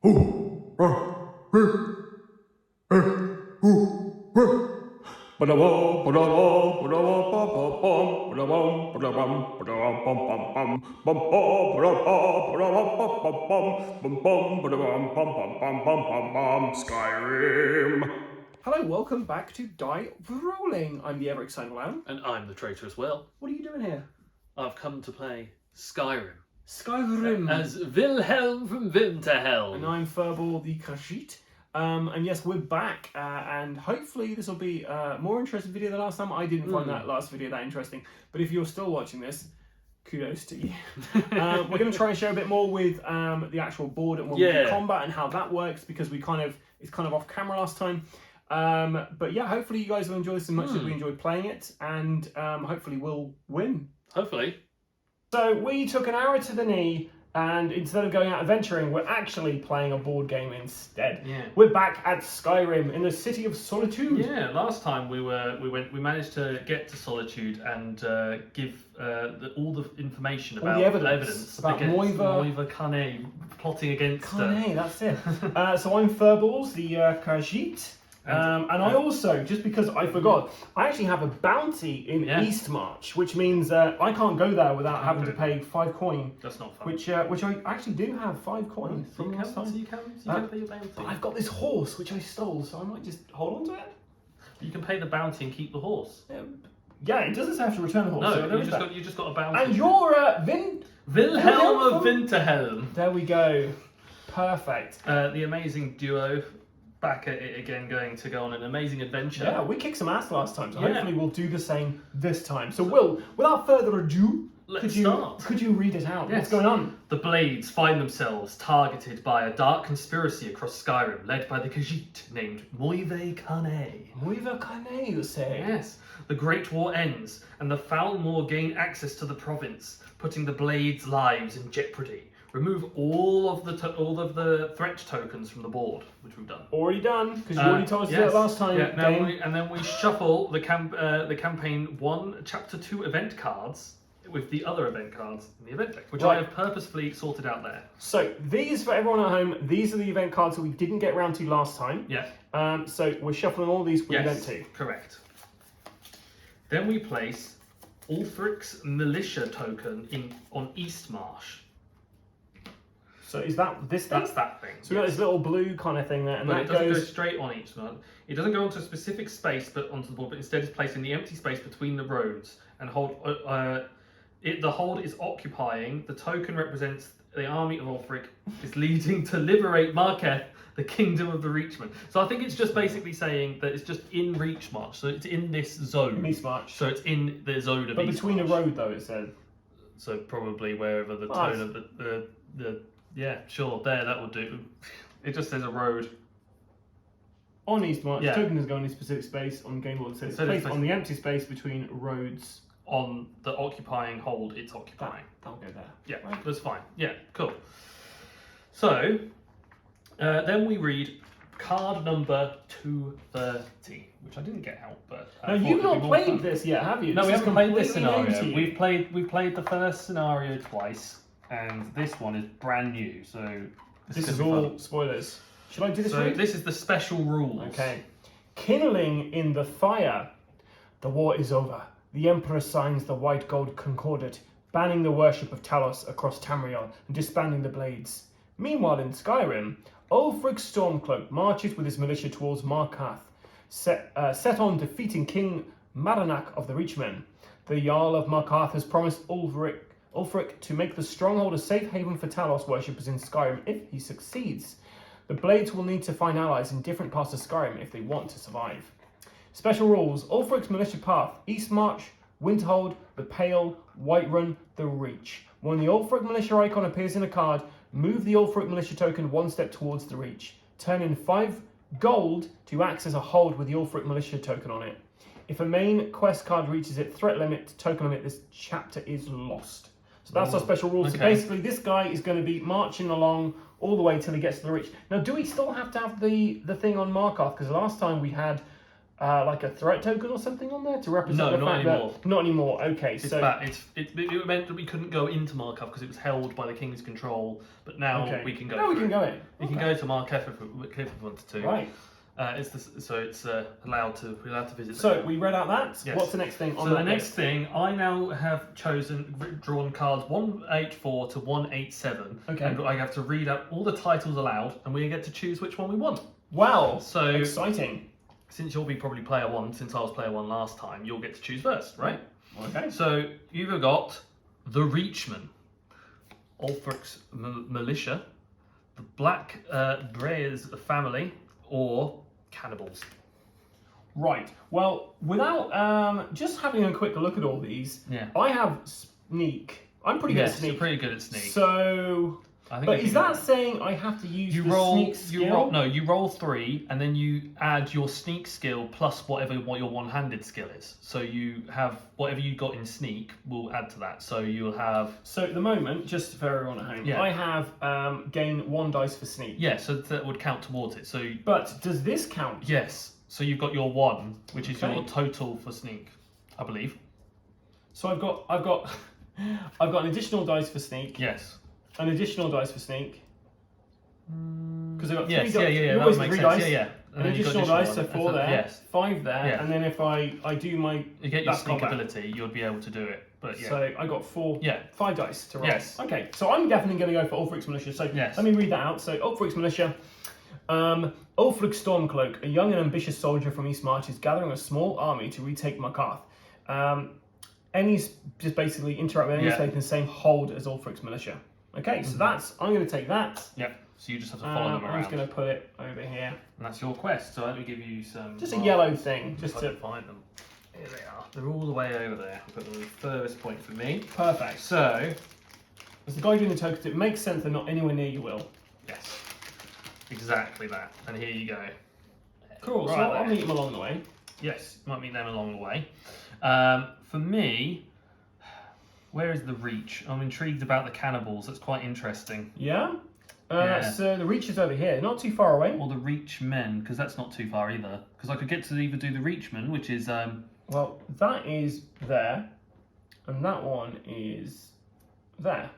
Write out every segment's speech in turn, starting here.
Skyrim. Hello, welcome back to Die Rollin. I'm the ever-exciting Lamb. And I'm the traitor as well. What are you doing here? I've come to play Skyrim. Skyrim. As Wilhelm from Winterhell. And I'm Furball the Khajiit. And yes, we're back, and hopefully this will be a more interesting video than last time. I didn't find that last video that interesting, but if you're still watching this, kudos to you. We're going to try and share a bit more with the actual board and when we do combat and how that works, because it's kind of off camera last time. But yeah, hopefully you guys will enjoy this as much as we enjoyed playing it, and hopefully we'll win. Hopefully. So we took an arrow to the knee, and instead of going out adventuring, we're actually playing a board game instead. Yeah. We're back at Skyrim in the City of Solitude. Yeah, last time we managed to get to Solitude and give all the information about the evidence about Moiva Kane plotting against Kane, that's it. So I'm Furballs, the Khajiit. And I also, just because I forgot, I actually have a bounty in Eastmarch, which means I can't go there without having to pay 5 coin. That's not fun. Which I actually do have 5 coin from last time. So you can pay your bounty. But I've got this horse which I stole, so I might just hold on to it. You can pay the bounty and keep the horse. Yeah, it doesn't have to return the horse. No, so you just got a bounty. And you're Wilhelm of Winterhelm. There we go. Perfect. The amazing duo. Back at it again, going to go on an amazing adventure. Yeah, we kicked some ass last time, so hopefully we'll do the same this time. So Will, without further ado, could you read it out? Yes. What's going on? The Blades find themselves targeted by a dark conspiracy across Skyrim, led by the Khajiit named Moive Kane. Moive Kane, you say? Yes. The Great War ends, and the Foulmoor gain access to the province, putting the Blades' lives in jeopardy. Remove all of the threat tokens from the board, which we've done. Already done, because you already told us that last time. Yeah, and then we shuffle the campaign 1, chapter 2 event cards with the other event cards in the event deck, which I have purposefully sorted out there. So these, for everyone at home, these are the event cards that we didn't get round to last time. Yeah. So we're shuffling all these with event 2. Correct. Then we place Ulfric's militia token on Eastmarsh. So is that this thing? That's that thing. So we got this little blue kind of thing there, and but that it doesn't goes go straight on each one. It doesn't go onto a specific space, but onto the board. But instead, is placed in the empty space between the roads and hold. The hold is occupying. The token represents the army of Ulfric is leading to liberate Marketh, the kingdom of the Reachmen. So I think it's just basically saying that it's just in Reachmarch. So it's in this zone. Eastmarch. So it's in the zone of But Eastmarch. between a road, though, it said. So probably wherever the tone of the yeah, sure, there, that would do. It just says a road. On Eastmarch, the token is going in a specific space on game board. So it's placed on the empty space between roads. On the occupying hold, it's occupying. That'll go there. Yeah, that's fine. Yeah, cool. So, then we read card number 230, which I didn't get out, but... Now, you've not played this yet, have you? No, we haven't played this scenario. We've played the first scenario twice, and this one is brand new, so... This is all spoilers. Should I do this? So this is the special rules. Okay. Kindling in the fire. The war is over. The Emperor signs the White Gold Concordat, banning the worship of Talos across Tamriel and disbanding the Blades. Meanwhile in Skyrim, Ulfric Stormcloak marches with his militia towards Markarth, set on defeating King Maranak of the Reachmen. The Jarl of Markarth has promised Ulfric to make the stronghold a safe haven for Talos worshippers in Skyrim if he succeeds. The Blades will need to find allies in different parts of Skyrim if they want to survive. Special rules: Ulfric's militia path, Eastmarch, Winterhold, the Pale, Whiterun, the Reach. When the Ulfric militia icon appears in a card, move the Ulfric militia token 1 step towards the Reach. Turn in 5 gold to access a hold with the Ulfric militia token on it. If a main quest card reaches its threat limit, token limit, this chapter is lost. So that's our special rules. So basically this guy is going to be marching along all the way till he gets to the Reach. Now, do we still have to have the thing on Markarth? Because last time we had like a threat token or something on there to represent No, the not fact anymore. that not anymore. Okay, It's so that it meant that we couldn't go into Markov because it was held by the king's control, but now okay. we can go. Now we through. can go in. We can go to Markov if we wanted to. Right. It's allowed to visit. So we read out that. Yes. What's the next thing on So that the next list? thing, I now have drawn cards 184 to 187. Okay. And I have to read out all the titles aloud, and we get to choose which one we want. Wow. So Exciting. since you'll be probably player one, since I was player one last time, you'll get to choose first, right? Okay. So you've got the Reachman, Ulfric's Militia, the Black Breyers family, or Cannibals. Right. Well, without just having a quick look at all these, Yeah. I have sneak. I'm pretty good at Yes, you're sneak. pretty good at sneak. So, I think but if is you- that saying I have to use You the roll, sneak skill? you roll 3, and then you add your sneak skill plus what your one-handed skill is. So you have whatever you got in sneak will add to that. So you'll have So at the moment, just for everyone at home, Yeah. I have gain 1 dice for sneak. so that would count towards it. So But does this count? yes, so you've got your 1, which is Okay. your total for sneak, I believe. So I've got I've got an additional dice for sneak. Yes. An additional dice for sneak. Because I've got 3 Yes. dice. Yeah. You That always would do make 3 sense. dice. Yeah. And An then you've got additional dice, so one. 4 there, Yes. 5 there, Yeah. and then if I do my You get your that's sneak combat. ability, you'll be able to do it. But yeah. So I got 5 dice to roll. Yes. Okay, so I'm definitely going to go for Ulfric's Militia. So Yes. let me read that out. So Ulfric's Militia. Ulfric Stormcloak, a young and ambitious soldier from East March, is gathering a small army to retake Markarth. Just basically interact with any Yeah. space in the same hold as Ulfric's Militia. Okay, so I'm going to take that. Yeah. So you just have to follow them I'm around. just going to put it over here. And that's your quest. So let me give you some. Just a yellow thing, Just just I to can find them. Here they are. They're all the way over there. I'll put them on the furthest point for me. perfect. So, As the guy doing the tokens, it makes sense they're not anywhere near you, Will. yes, exactly that. And here you go. Cool. So Right I'll there. meet him along the way. Yes, might meet them along the way. For me, where is the reach? I'm intrigued about the cannibals. That's quite interesting. Yeah. Yeah. So the reach is over here, not too far away. Or the reach men, because that's not too far either. Because I could get to either do the reachman, which is Well, that is there, and that one is there.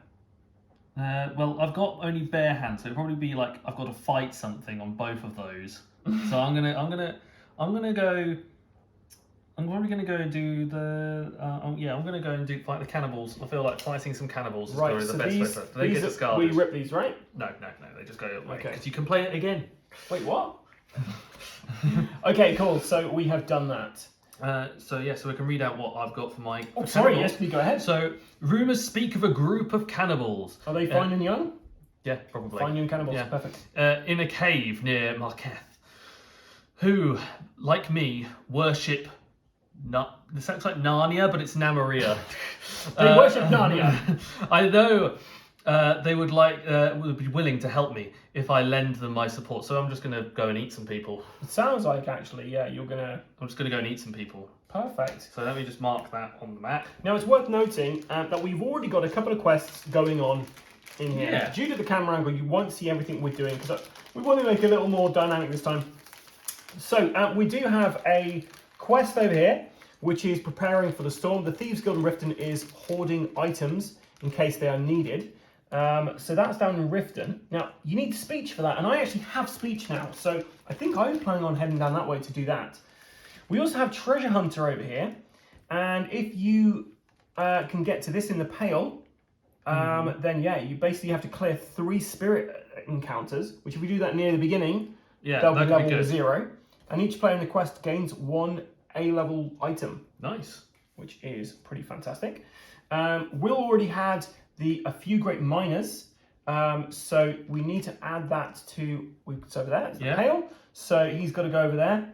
well, I've got only bare hands, so it'd probably be like I've got to fight something on both of those. So I'm probably gonna go and do the I'm gonna go and fight the cannibals. I feel like fighting some cannibals is Right. probably So the best way these, for it. They get we discarded. rip these, right? No, they just go away. Okay. Because you can play it again. Wait, what? Okay, cool. So we have done that. So we can read out what I've got for my. Oh, sorry. cannibals. Yes, please go ahead. So rumors speak of a group of cannibals. Are they fine and young? Yeah, probably. Fine young cannibals. Yeah. Perfect. In a cave near Marketh, who, like me, worship. This sounds like Narnia, but it's Namaria. They worship Narnia. I know they would be willing to help me if I lend them my support. So I'm just going to go and eat some people. It sounds like actually, yeah, you're gonna. I'm just going to go and eat some people. Perfect. So let me just mark that on the map. Now it's worth noting that we've already got a couple of quests going on in here. Yeah. Due to the camera angle, you won't see everything we're doing because we want to make it a little more dynamic this time. So we do have a quest over here, which is preparing for the storm. The Thieves Guild in Riften is hoarding items in case they are needed. So that's down in Riften. Now, you need speech for that, and I actually have speech now, so I think I was planning on heading down that way to do that. We also have Treasure Hunter over here, and if you can get to this in the Pale, then yeah, you basically have to clear 3 spirit encounters, which if we do that near the beginning, Yeah, they'll be that could level be good. 0. And each player in the quest gains 1 A-level item, Nice. which is pretty fantastic. Will already had a few great miners, so we need to add that to, it's over there, it's the Yeah. Pale, so he's got to go over there.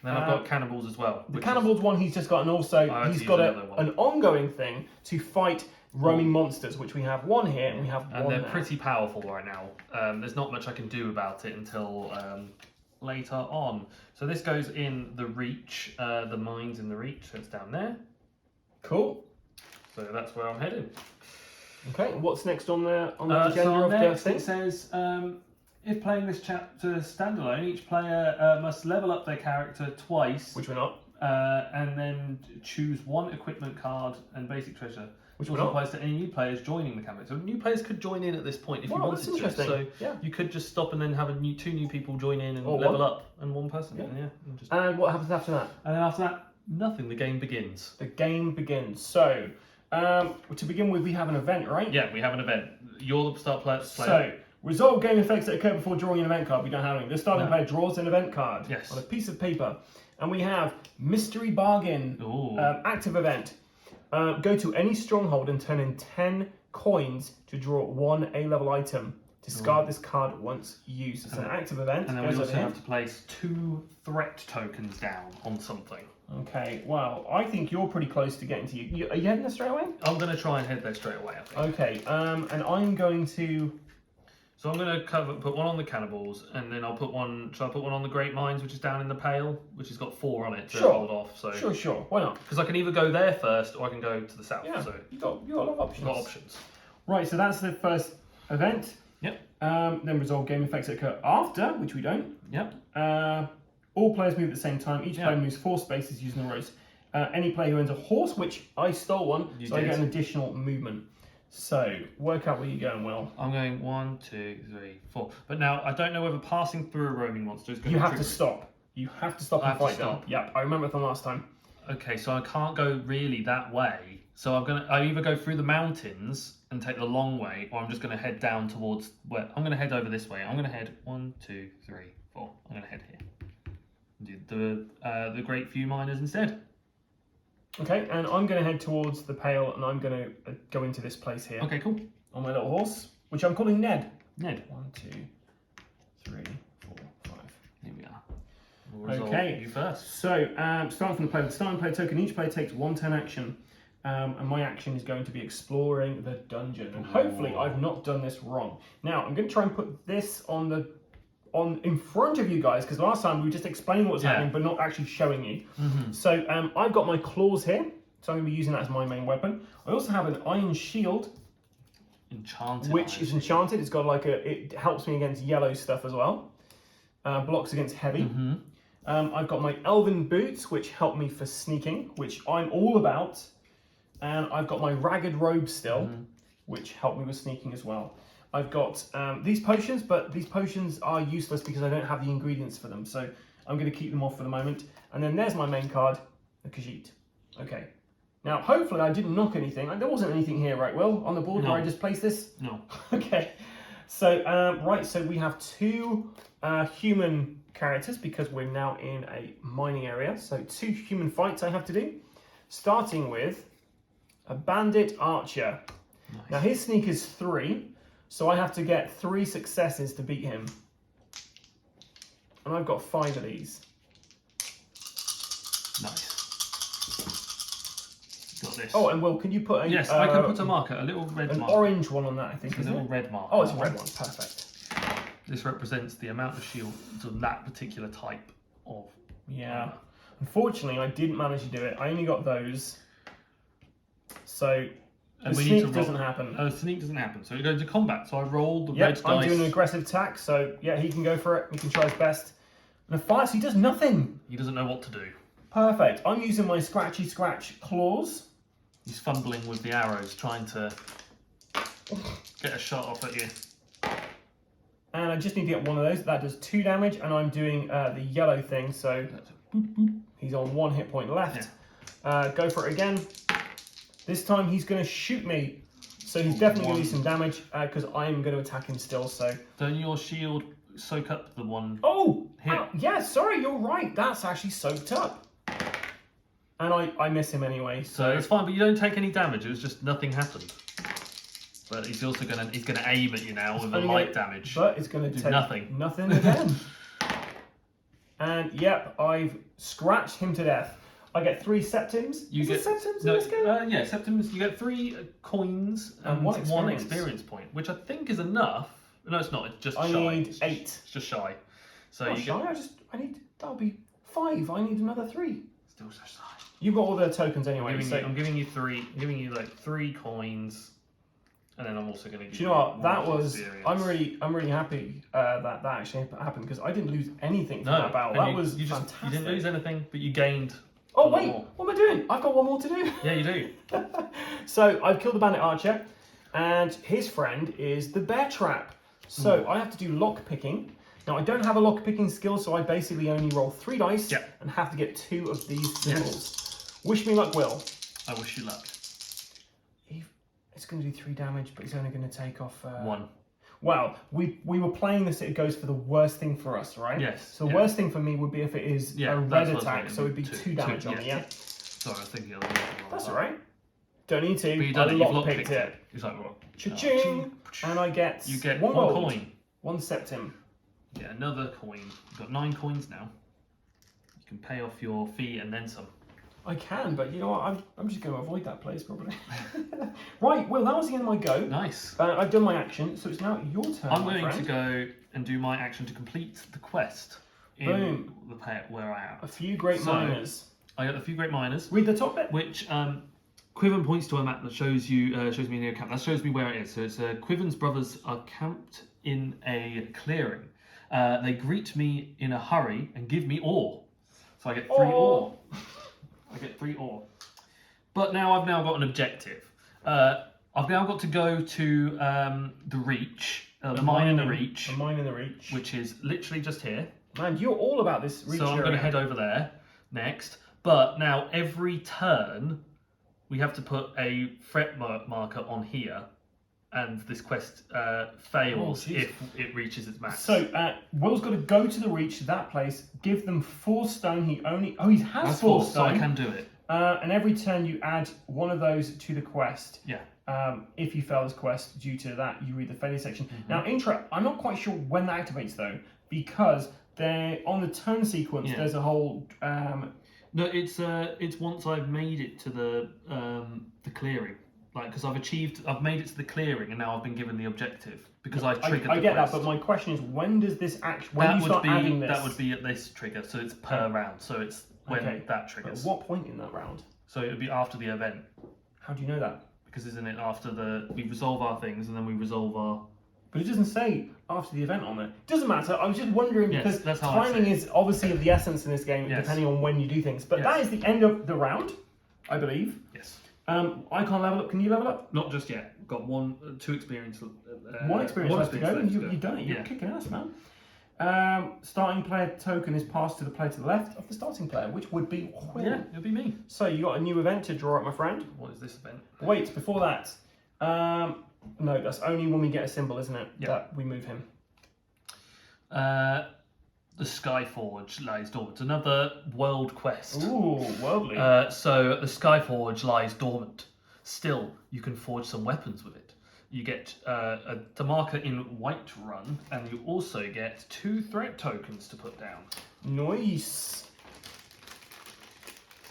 Then I've got cannibals as well. The cannibals one he's just got, and also I had to he's use got another one. an ongoing thing to fight roaming monsters, which we have 1 here and we have 1 And they're there. pretty powerful right now. There's not much I can do about it until later on. So this goes in the Reach, the mines in the Reach, so it's down there. Cool. So that's where I'm heading. Okay, what's next on the agenda So of the next it thing? says, If playing this chapter standalone, each player must level up their character twice. Which we're not. And then choose one equipment card and basic treasure. Which also applies to any new players joining the campaign. So new players could join in at this point if you wanted to. So you could just stop and then have two new people join in and level up, and one person. And what happens after that? And then after that, nothing. The game begins. The game begins. So to begin with, we have an event, right? Yeah, we have an event. You're the start player. So resolve game effects that occur before drawing an event card. We don't have any. The starting player draws an event card on a piece of paper, and we have mystery bargain, active event. Go to any stronghold and turn in 10 coins to draw one A-level item. Discard this card once used. It's an active event. And then we also have to place 2 threat tokens down on something. Okay, well, I think you're pretty close to getting to you. Are you heading there straight away? I'm going to try and head there straight away, I think. Okay, and I'm going to... So I'm going to put one on the cannibals, and then I'll put one. Shall I put one on the great mines, which is down in the pale, which has got 4 on it to hold off? So Sure. Why not? Because I can either go there first, or I can go to the south. Yeah. So you got a lot of options. Got options. Right. So that's the first event. Yep. Then resolve game effects that occur after, which we don't. Yep. All players move at the same time. Each player moves 4 spaces using the rows. Any player who owns a horse, which I stole one, I get an additional movement. So, work out where you're going, Will. I'm going 1, 2, 3, 4. But now, I don't know whether passing through a roaming monster is going to... You have to stop. You have to stop and fight them. Yep, I remember from last time. Okay, so I can't go really that way. So I either go through the mountains and take the long way, or I'm just going to head down towards... I'm going to head over this way. I'm going to head 1, 2, 3, 4. I'm going to head here. Do the Great Few Miners instead. Okay, and I'm going to head towards the pale, and I'm going to go into this place here. Okay, cool. On my little horse, which I'm calling Ned. Ned. 1, 2, 3, 4, 5. Here we are. We'll okay. You first. So, starting from the player, the starting player token, each player takes 1 turn action, and my action is going to be exploring the dungeon. And hopefully, I've not done this wrong. Now, I'm going to try and put this in front of you guys, because last time we were just explaining what's happening but not actually showing you. So I've got my claws here, so I'm going to be using that as my main weapon. I also have an iron shield, which is enchanted. It's got it helps me against yellow stuff as well. Blocks against heavy. I've got my elven boots, which help me for sneaking, which I'm all about. And I've got my ragged robe still, which help me with sneaking as well. I've got these potions, but these potions are useless because I don't have the ingredients for them. So I'm going to keep them off for the moment. And then there's my main card, the Khajiit. Okay. Now, hopefully I didn't knock anything. There wasn't anything here, right, Will, on the board where I just placed this? No. Okay. So, so we have 2 human characters because we're now in a mining area. So 2 human fights I have to do. Starting with a bandit archer. Nice. Now, his sneak is 3. So I have to get 3 successes to beat him. And I've got 5 of these. Nice. Got this. Oh, and Will, can you put a... Yes, I can put a marker, a little red marker. An orange one on that, I think, a little red marker. Oh, it's a red one. Perfect. This represents the amount of shields of that particular type of... Yeah. Unfortunately, I didn't manage to do it. I only got those. So... And the sneak doesn't happen. Oh, sneak doesn't happen. So we go into combat. So I rolled the red dice. I'm doing an aggressive attack. So yeah, he can go for it. He can try his best. And a fire, so he does nothing. He doesn't know what to do. Perfect. I'm using my scratchy scratch claws. He's fumbling with the arrows, trying to get a shot off at you. And I just need to get one of those. That does 2 damage. And I'm doing the yellow thing. So he's on 1 hit point left. Yeah. Go for it again. This time he's going to shoot me, so he's definitely going to do some damage because I'm going to attack him still. So don't your shield soak up the one? Oh, yeah. Sorry, you're right. That's actually soaked up, and I miss him anyway. So it's fine, but you don't take any damage. It was just nothing happened. But he's also going to aim at you now with a light damage. But it's going to take nothing. Nothing again. And yep, I've scratched him to death. I get 3 septims. You get septims in this game? Yeah, septims. You get 3 coins and 1 experience point, which I think is enough. No, it's not. It's just shy. I need 8. It's just shy. So not shy. I need. That'll be 5. I need another 3. Still so shy. You've got all the tokens anyway. I'm giving you 3. I'm giving you like 3 coins And then I'm also going to give Do you know what? That was. experience. I'm really happy that actually happened because I didn't lose anything from No, that battle. and That was you fantastic. You didn't lose anything, but you gained. Oh a lot wait, more. what am I doing? I've got one more to do. Yeah, you do. So I've killed the bandit archer, and his friend is the bear trap. So I have to do lock picking. Now I don't have a lock picking skill, so I basically only roll 3 dice and have to get 2 of these symbols. Wish me luck, Will. I wish you luck. It's going to do 3 damage, but he's only going to take off 1. Well, we were playing this. It goes for the worst thing for us, right? Yes. So the worst thing for me would be if it is a red attack, so it'd be 2 damage on me. Yeah. Sorry, I was thinking of the other one. That's all right. Don't need to. But you've done it. You've lockpicked it. It's like what? Cha-ching! And I get You get 1 one gold, coin. 1 septim. Yeah, another coin. You've got 9 coins now. You can pay off your fee and then some. I can, but you know what? I'm just going to avoid that place probably. Right, well, that was the end of my go. Nice. I've done my action, so it's now your turn. I'm my going friend. to go and do my action to complete the quest in Boom. the pit where I am. A few great miners. I got a few great miners. Read the top bit. Which Quiven points to a map that shows you shows me near a camp. That shows me where it is. So it's Quiven's brothers are camped in a clearing. They greet me in a hurry and give me ore. So I get 3 ore. I get 3 ore. But now I've now got an objective. I've now got to go to the Reach, the mine in the Reach. The mine in the Reach. Which is literally just here. Man, you're all about this Reach So I'm going to head over there next. But now every turn we have to put a threat marker on here. And this quest fails if it reaches its max. So Will's got to go to the Reach, that place, give them 4 stone. He has 4 stone. So I can do it. And every turn you add 1 of those to the quest. Yeah. If you fail this quest, due to that, you read the failure section. Now, I'm not quite sure when that activates though, because they're on the turn sequence. There's a whole. No, it's once I've made it to the clearing. Like, because I've made it to the clearing, and now I've been given the objective because I triggered. I get quest. that, but my question is, when does this when you start adding this? That would be at this trigger, so it's per round. So it's when that triggers. At what point in that round? So it would be after the event. How do you know that? Because isn't it after we resolve our things and then we resolve our. But it doesn't say after the event on it. Doesn't matter. I was just wondering because that's how timing is obviously of the essence in this game, depending on when you do things. But that is the end of the round, I believe. Yes. I can't level up. Can you level up? Not just yet. Got 2 experience. 1 experience left to go, and you've done it. You're kicking ass, man. Starting player token is passed to the player to the left of the starting player, which would be Will. Yeah, it'll be me. So you got a new event to draw up, my friend. What is this event? Wait, before that. No, that's only when we get a symbol, isn't it? Yeah. That we move him. The Skyforge lies dormant. Another world quest. Ooh, worldly. So the Skyforge lies dormant. Still, you can forge some weapons with it. You get a marker in Whiterun, and you also get 2 threat tokens to put down. Nice.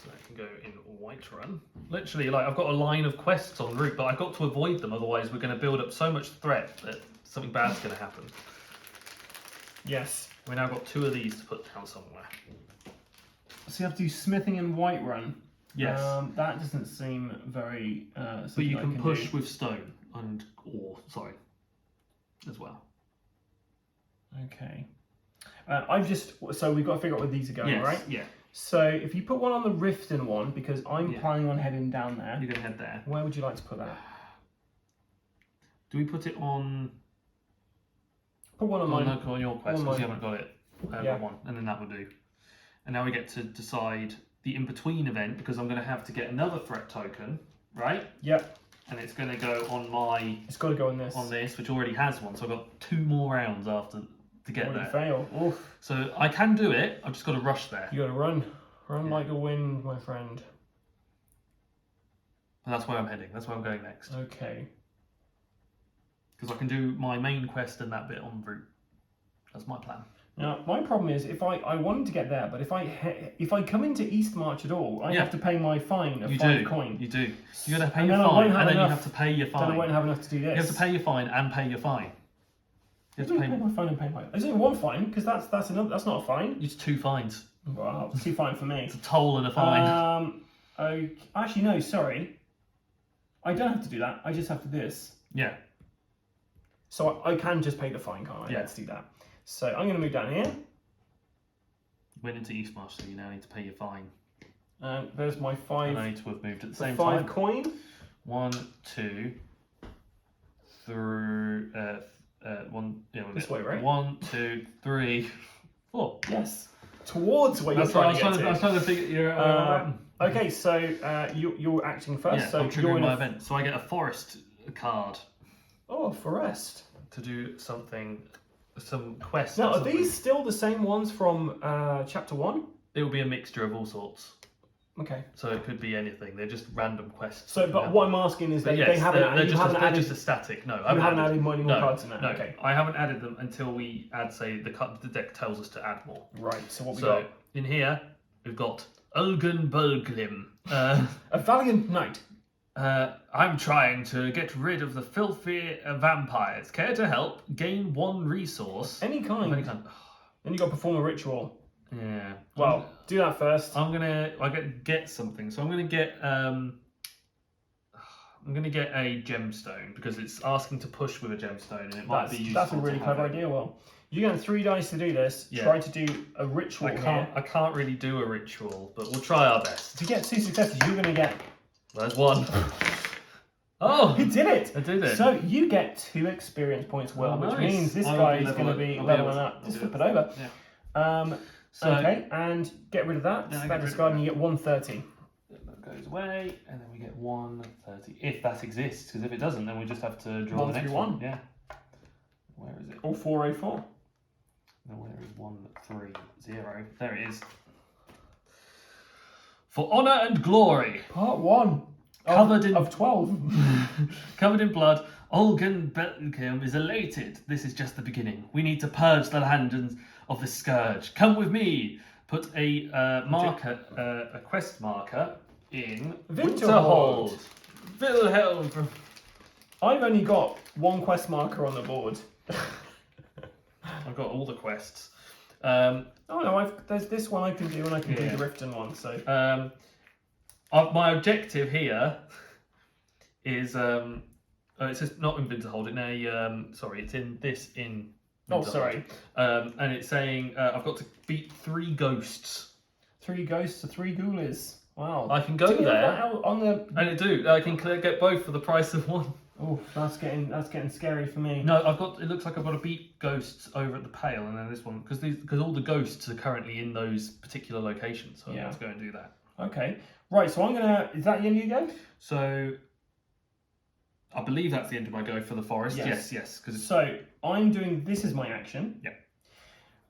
So I can go in Whiterun. Literally, like, I've got a line of quests en route, but I've got to avoid them, otherwise we're going to build up so much threat that something bad's going to happen. Yes. We now got 2 of these to put down somewhere. So you have to do smithing and Whiterun. Yes. That doesn't seem very. But you can push with stone and ore, as well. Okay. So we've got to figure out where these are going, right? Yeah. So if you put one on the Riften one, because I'm planning on heading down there. You're going to head there. Where would you like to put that? Do we put it on? Put one on mine. On your quest, because you haven't got it. Got one, and then that will do. And now we get to decide the in-between event, because I'm going to have to get another threat token, right? Yep. And it's going to go on my. It's got to go on this. On this, which already has one. So I've got 2 more rounds after to get there. Fail. Oof. So I can do it. I've just got to rush there. You got to run like the wind, my friend. And that's where I'm heading. That's where I'm going next. Okay. Because I can do my main quest and that bit en route. That's my plan. Now, my problem is if I wanted to get there, but if I come into Eastmarch at all, I have to pay my fine of 5 coin. You do. You got to pay your fine, and then you have to pay your fine. Then I won't have enough to do this. You have to pay your fine and pay your fine. You have to pay my fine and pay my. There's only 1 fine because that's not a fine. It's 2 fines. Wow, it's 2 fine for me. It's a toll and a fine. Actually, no. Sorry. I don't have to do that. I just have to do this. Yeah. So I can just pay the fine, can't I? Yeah. Let's do that. So I'm going to move down here. Went into Eastmarsh, so you now need to pay your fine. There's my And I need to have moved at the same five time. coin. 1, 2, through one. Yeah, This way, right? 1, 2, 3, 4. Yes. Towards where That's you're what trying to get I was trying to figure. Okay, so you're acting first. Yeah, so I'm you're triggering in my a event. So I get a forest card Oh, forest. to do something, some quest. Now, or are something. these still the same ones from chapter 1? It will be a mixture of all sorts. Okay. So it could be anything. They're just random quests. So, but what I'm asking is But that yes, they haven't, they're you just, haven't they're added, just a static. No, you haven't added any more no, cards in that. No, Okay. I haven't added them until we add, say, the deck tells us to add more. Right. So what we So got? in here we've got Ulgun Bulglim. A valiant knight. I'm trying to get rid of the filthy vampires. Care to help? Gain 1 resource. Any kind. Of any kind. Then you got to perform a ritual. Yeah. Well, do that first. I get something. So I'm gonna get a gemstone because it's asking to push with a gemstone, and it might be useful. That's a really to clever have it. idea. Well, you get 3 dice to do this. Yeah. Try to do a ritual here. I can't really do a ritual, but we'll try our best. To get 2 successes, you're going to get. There's 1. Oh, You did it! I did it. So you get 2 experience points, Will, Oh, which nice. means this I will guy be is going to be I'll be leveling able to- up. I'll Just do flip it over. Yeah. So Okay, and get rid of that. Yeah, So get that rid of discard, and that. you get 130. that goes away, and then we get 130 if that exists. Because if it doesn't, then we just have to draw the next 131. one. Yeah. Where is it? Or 404. No, where is 130? There it is. For honor and glory, Part 1. Covered in- of 12. covered in blood, Olgan Belgium is elated. This is just the beginning. We need to purge the land of the scourge. Come with me. Put a marker, a quest marker in Winterhold. Wilhelm. I've only got 1 quest marker on the board. I've got all the quests. Oh no, there's this one I can do, and I can do Yeah. the Riften one. So My objective here is it says not in Winterhold. It's in this in. oh, Winterhold. sorry, And it's saying I've got to beat 3 ghosts. 3 ghosts to 3 ghoulies. Wow. I can go Didn't you have there, that out on the. and it do. I can get both for the price of 1. Oh, that's getting scary for me. No, I've got. It looks like I've got to beat ghosts over at the Pale, and then this one because all the ghosts are currently in those particular locations. So Yeah. let's go and do that. Okay. Right. So I'm gonna. Is that the end of your go? So I believe that's the end of my go for the forest. Yes. Yes. Because So I'm doing. This is my action. Yeah.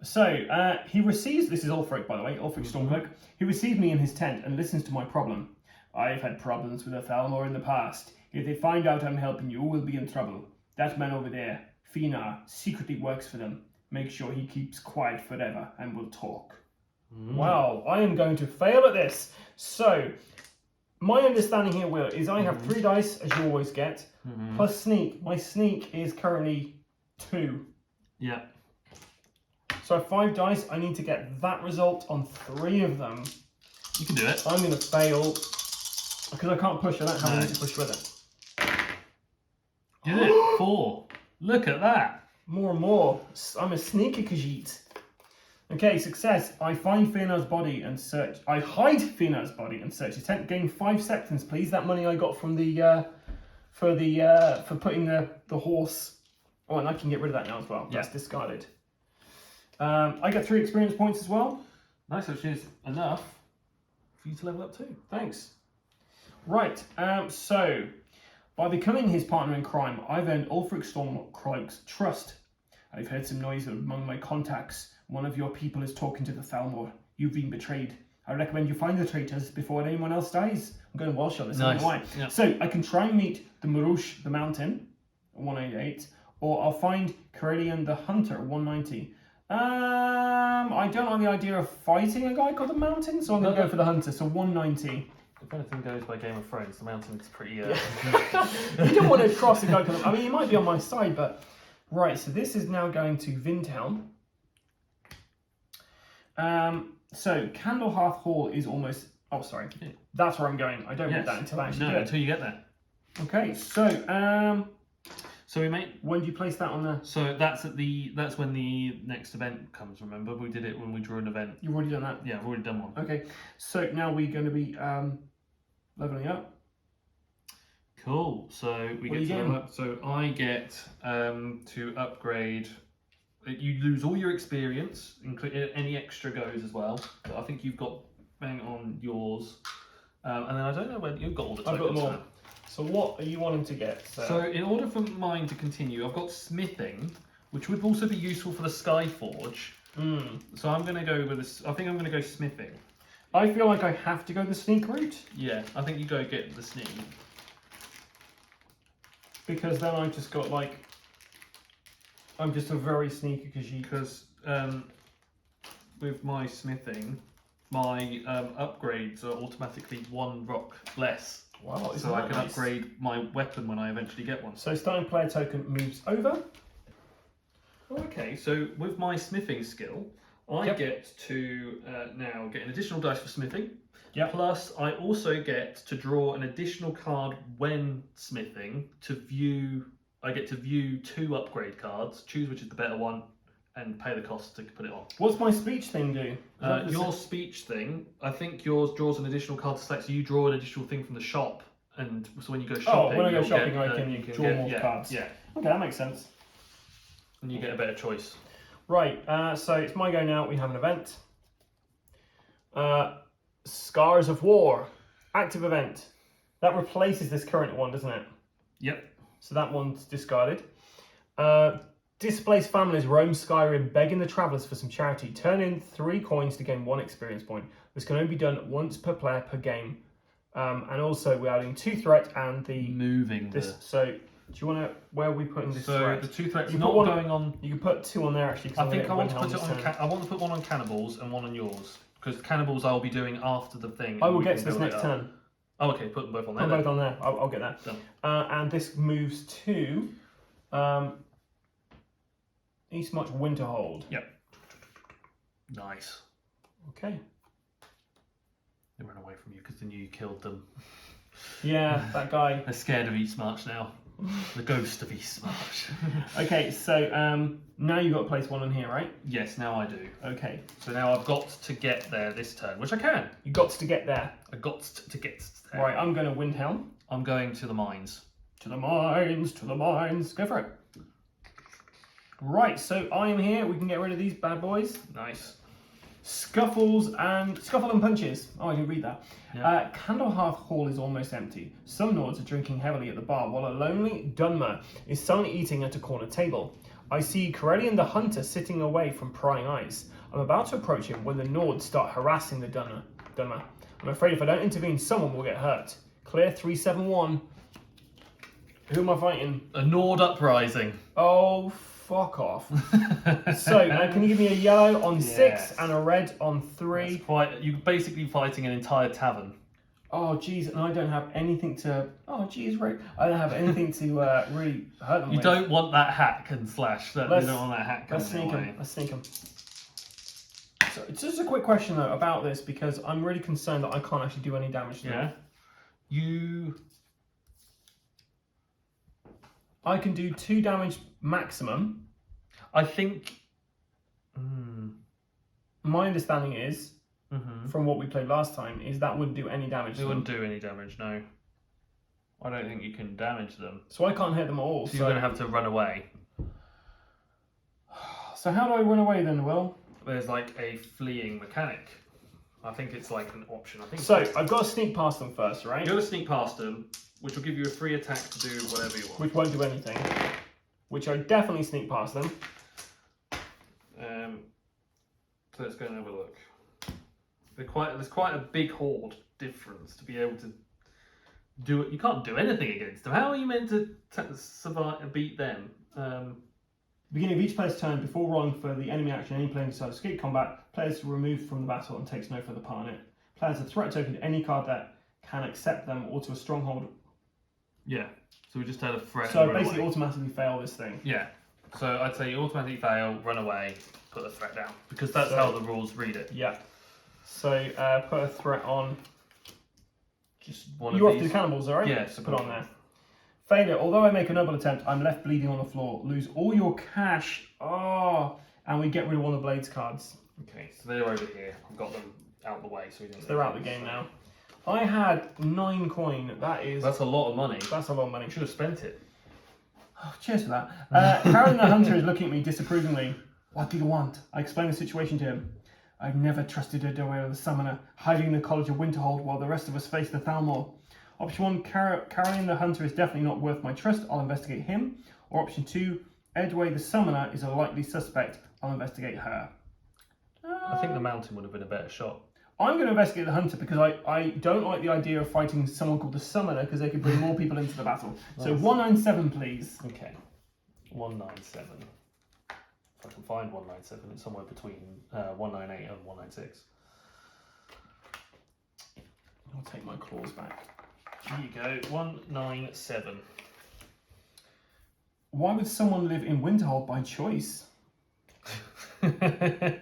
So he receives. This is Ulfric, by the way. Ulfric Stormcloak. He receives me in his tent and listens to my problem. I've had problems with the Thalmor in the past. If they find out I'm helping you, we'll be in trouble. That man over there, Fina, secretly works for them. Make sure he keeps quiet forever, and we'll talk. Wow, I am going to fail at this. So, my understanding here, Will, is I have 3 dice, as you always get, plus sneak. My sneak is currently 2. Yeah. So I have 5 dice. I need to get that result on 3 of them. You can do it. I'm going to fail because I can't push. I don't have No. anything to push with it. You did it. 4. Look at that. More and more. I'm a sneaky Khajiit. Okay, success. I find Fina's body and search. I hide Fina's body and search his tent. Gain 5 seconds, please. That money I got from the for putting the horse. Oh, and I can get rid of that now as well. Yeah. That's discarded. I get 3 experience points as well. Nice, which is enough for you to level up too. Thanks. Right. So, by becoming his partner in crime, I've earned Ulfric Stormcloak's trust. I've heard some noise among my contacts. One of your people is talking to the Thalmor. You've been betrayed. I recommend you find the traitors before anyone else dies. I'm going Welsh on this. I don't know why. Yeah. So I can try and meet the Marouche, the mountain, 188, or I'll find Corellian the hunter, 190. I don't like the idea of fighting a guy called the mountain, so I'm going to go for the hunter. So 190. If anything goes by Game of Thrones, the mountain is pretty. You don't want to cross a guy called. I mean, he might be on my side, but right. So this is now going to Vindhelm. So Candlehearth Hall is almost. Oh, sorry. Yeah. That's where I'm going. I don't want Yes. that until I actually No, do it. until you get there. Okay, so So we make. When do you place that on there? So that's when the next event comes. Remember, we did it when we drew an event. You've already done that? Yeah, I've already done one. Okay, so now we're going to be leveling up. Cool. So we What get are you to getting? level up. So I get to upgrade. You lose all your experience, including any extra goes as well. But I think you've got bang on yours, and then I don't know when you've got all the I've got tokens. them all. So what are you wanting to get? So in order for mine to continue, I've got smithing, which would also be useful for the Skyforge. So I'm going to go with this. I think I'm going to go smithing. I feel like I have to go the sneak route. Yeah, I think you go get the sneak. Because then I just got like, I'm just a very sneaky Because with my smithing, my upgrades are automatically 1 rock less. Wow, So I can upgrade my weapon when I eventually get one. So starting player token moves over. Okay, so with my smithing skill, I get to now get an additional dice for smithing. Yep. Plus, I also get to draw an additional card when smithing to view. I get to view 2 upgrade cards, choose which is the better one, and pay the cost to put it on. What's my speech thing do? Your speech thing, I think yours draws an additional card to select, so you draw an additional thing from the shop, and so when you go shopping, when I go you'll shopping, get, I can you draw more cards. Yeah, Okay, that makes sense. and you get a better choice. Right, so it's my go now. We have an event. Scars of War, active event. That replaces this current one, doesn't it? Yep. So that one's discarded. Displaced families roam Skyrim, begging the travellers for some charity. Turn in 3 coins to gain 1 experience point. This can only be done once per player per game. And also we're adding 2 threat and the Moving this. So do you want to where are we putting this threat? The 2 threats You not put one going on. You can put 2 on there actually. I think I want to put it on. I want to put 1 on cannibals and 1 on yours, because cannibals I'll be doing after the thing. I will get to this next turn. Oh, okay. Put them both on there. Put both on there. I'll get that. Done. And this moves to Eastmarch Winterhold. Yep. Nice. Okay. They ran away from you because they knew you killed them. Yeah, that guy. They're scared of Eastmarch now. The ghost of Eastmarch. Okay, so now you've got to place 1 on here, right? Yes, now I do. Okay. So now I've got to get there this turn, which I can. You got to get there. I got to get there. Right, I'm going to Windhelm. I'm going to the mines. To the mines, to the mines. Go for it. Right, so I am here. We can get rid of these bad boys. Nice. Scuffle and punches. Oh, I can read that. Yeah. Candlehearth Hall is almost empty. Some Nords are drinking heavily at the bar, while a lonely Dunmer is silently eating at a corner table. I see Corellian the Hunter sitting away from prying eyes. I'm about to approach him when the Nords start harassing the Dunmer. I'm afraid if I don't intervene, someone will get hurt. Clear 371. Who am I fighting? A Nord uprising. Oh, fuck off. So, can you give me a yellow on 6 and a red on 3? That's quite. You're basically fighting an entire tavern. Oh, geez, and I don't have anything to... Oh, geez, right. I don't have anything to really hurt them You with. don't want that hack and slash. You don't want that hack coming Let's sneak your him. way. Let's sneak him. So, it's just a quick question, though, about this, because I'm really concerned that I can't actually do any damage to them. You... I can do 2 damage maximum. I think... My understanding is, from what we played last time, is that wouldn't do any damage to It them. wouldn't do any damage, no. I don't think you can damage them. So I can't hit them all. So you're going to have to run away. So how do I run away then, Will? There's like a fleeing mechanic. I think it's like an option. I think So I've got to sneak past them first, right? you're going to sneak past them, which will give you a free attack to do whatever you want. Which won't do anything. Which I definitely sneak past them. So let's go and have a look. There's quite a big horde difference to be able to do it. You can't do anything against them. How are you meant to survive and beat them? Beginning of each player's turn, before rolling for the enemy action, any player decides to escape combat, players are removed from the battle and takes no further part in it. Players are threat token to any card that can accept them or to a stronghold. Yeah. So we just had a threat. So and run basically away. automatically fail this thing. Yeah. So I'd say you automatically fail, run away, put a threat down. Because that's how the rules read it. Yeah. So put a threat on. Just one You're of off these. to the cannibals, alright? Yeah, so put on there. Failure. Although I make a noble attempt, I'm left bleeding on the floor. Lose all your cash. Oh, and we get rid of one of the blades cards. Okay, so they're over here. I've got them out the way, so we don't. So they're out of the game now. I had 9 coin. That's a lot of money. That's a lot of money. Should have spent it. Oh, cheers for that. Carolyn the Hunter is looking at me disapprovingly. What do you want? I explain the situation to him. I've never trusted Adobe the Summoner, hiding in the College of Winterhold while the rest of us face the Thalmor. Option 1, Carolyn the Hunter is definitely not worth my trust. I'll investigate him. Or option 2, Edway the Summoner is a likely suspect. I'll investigate her. I think the mountain would have been a better shot. I'm going to investigate the Hunter because I don't like the idea of fighting someone called the Summoner because they could bring more people into the battle. So 197, please. Okay. 197. If I can find 197, it's somewhere between 198 and 196. I'll take my claws back. Here you go, 197. Why would someone live in Winterhold by choice? Okay,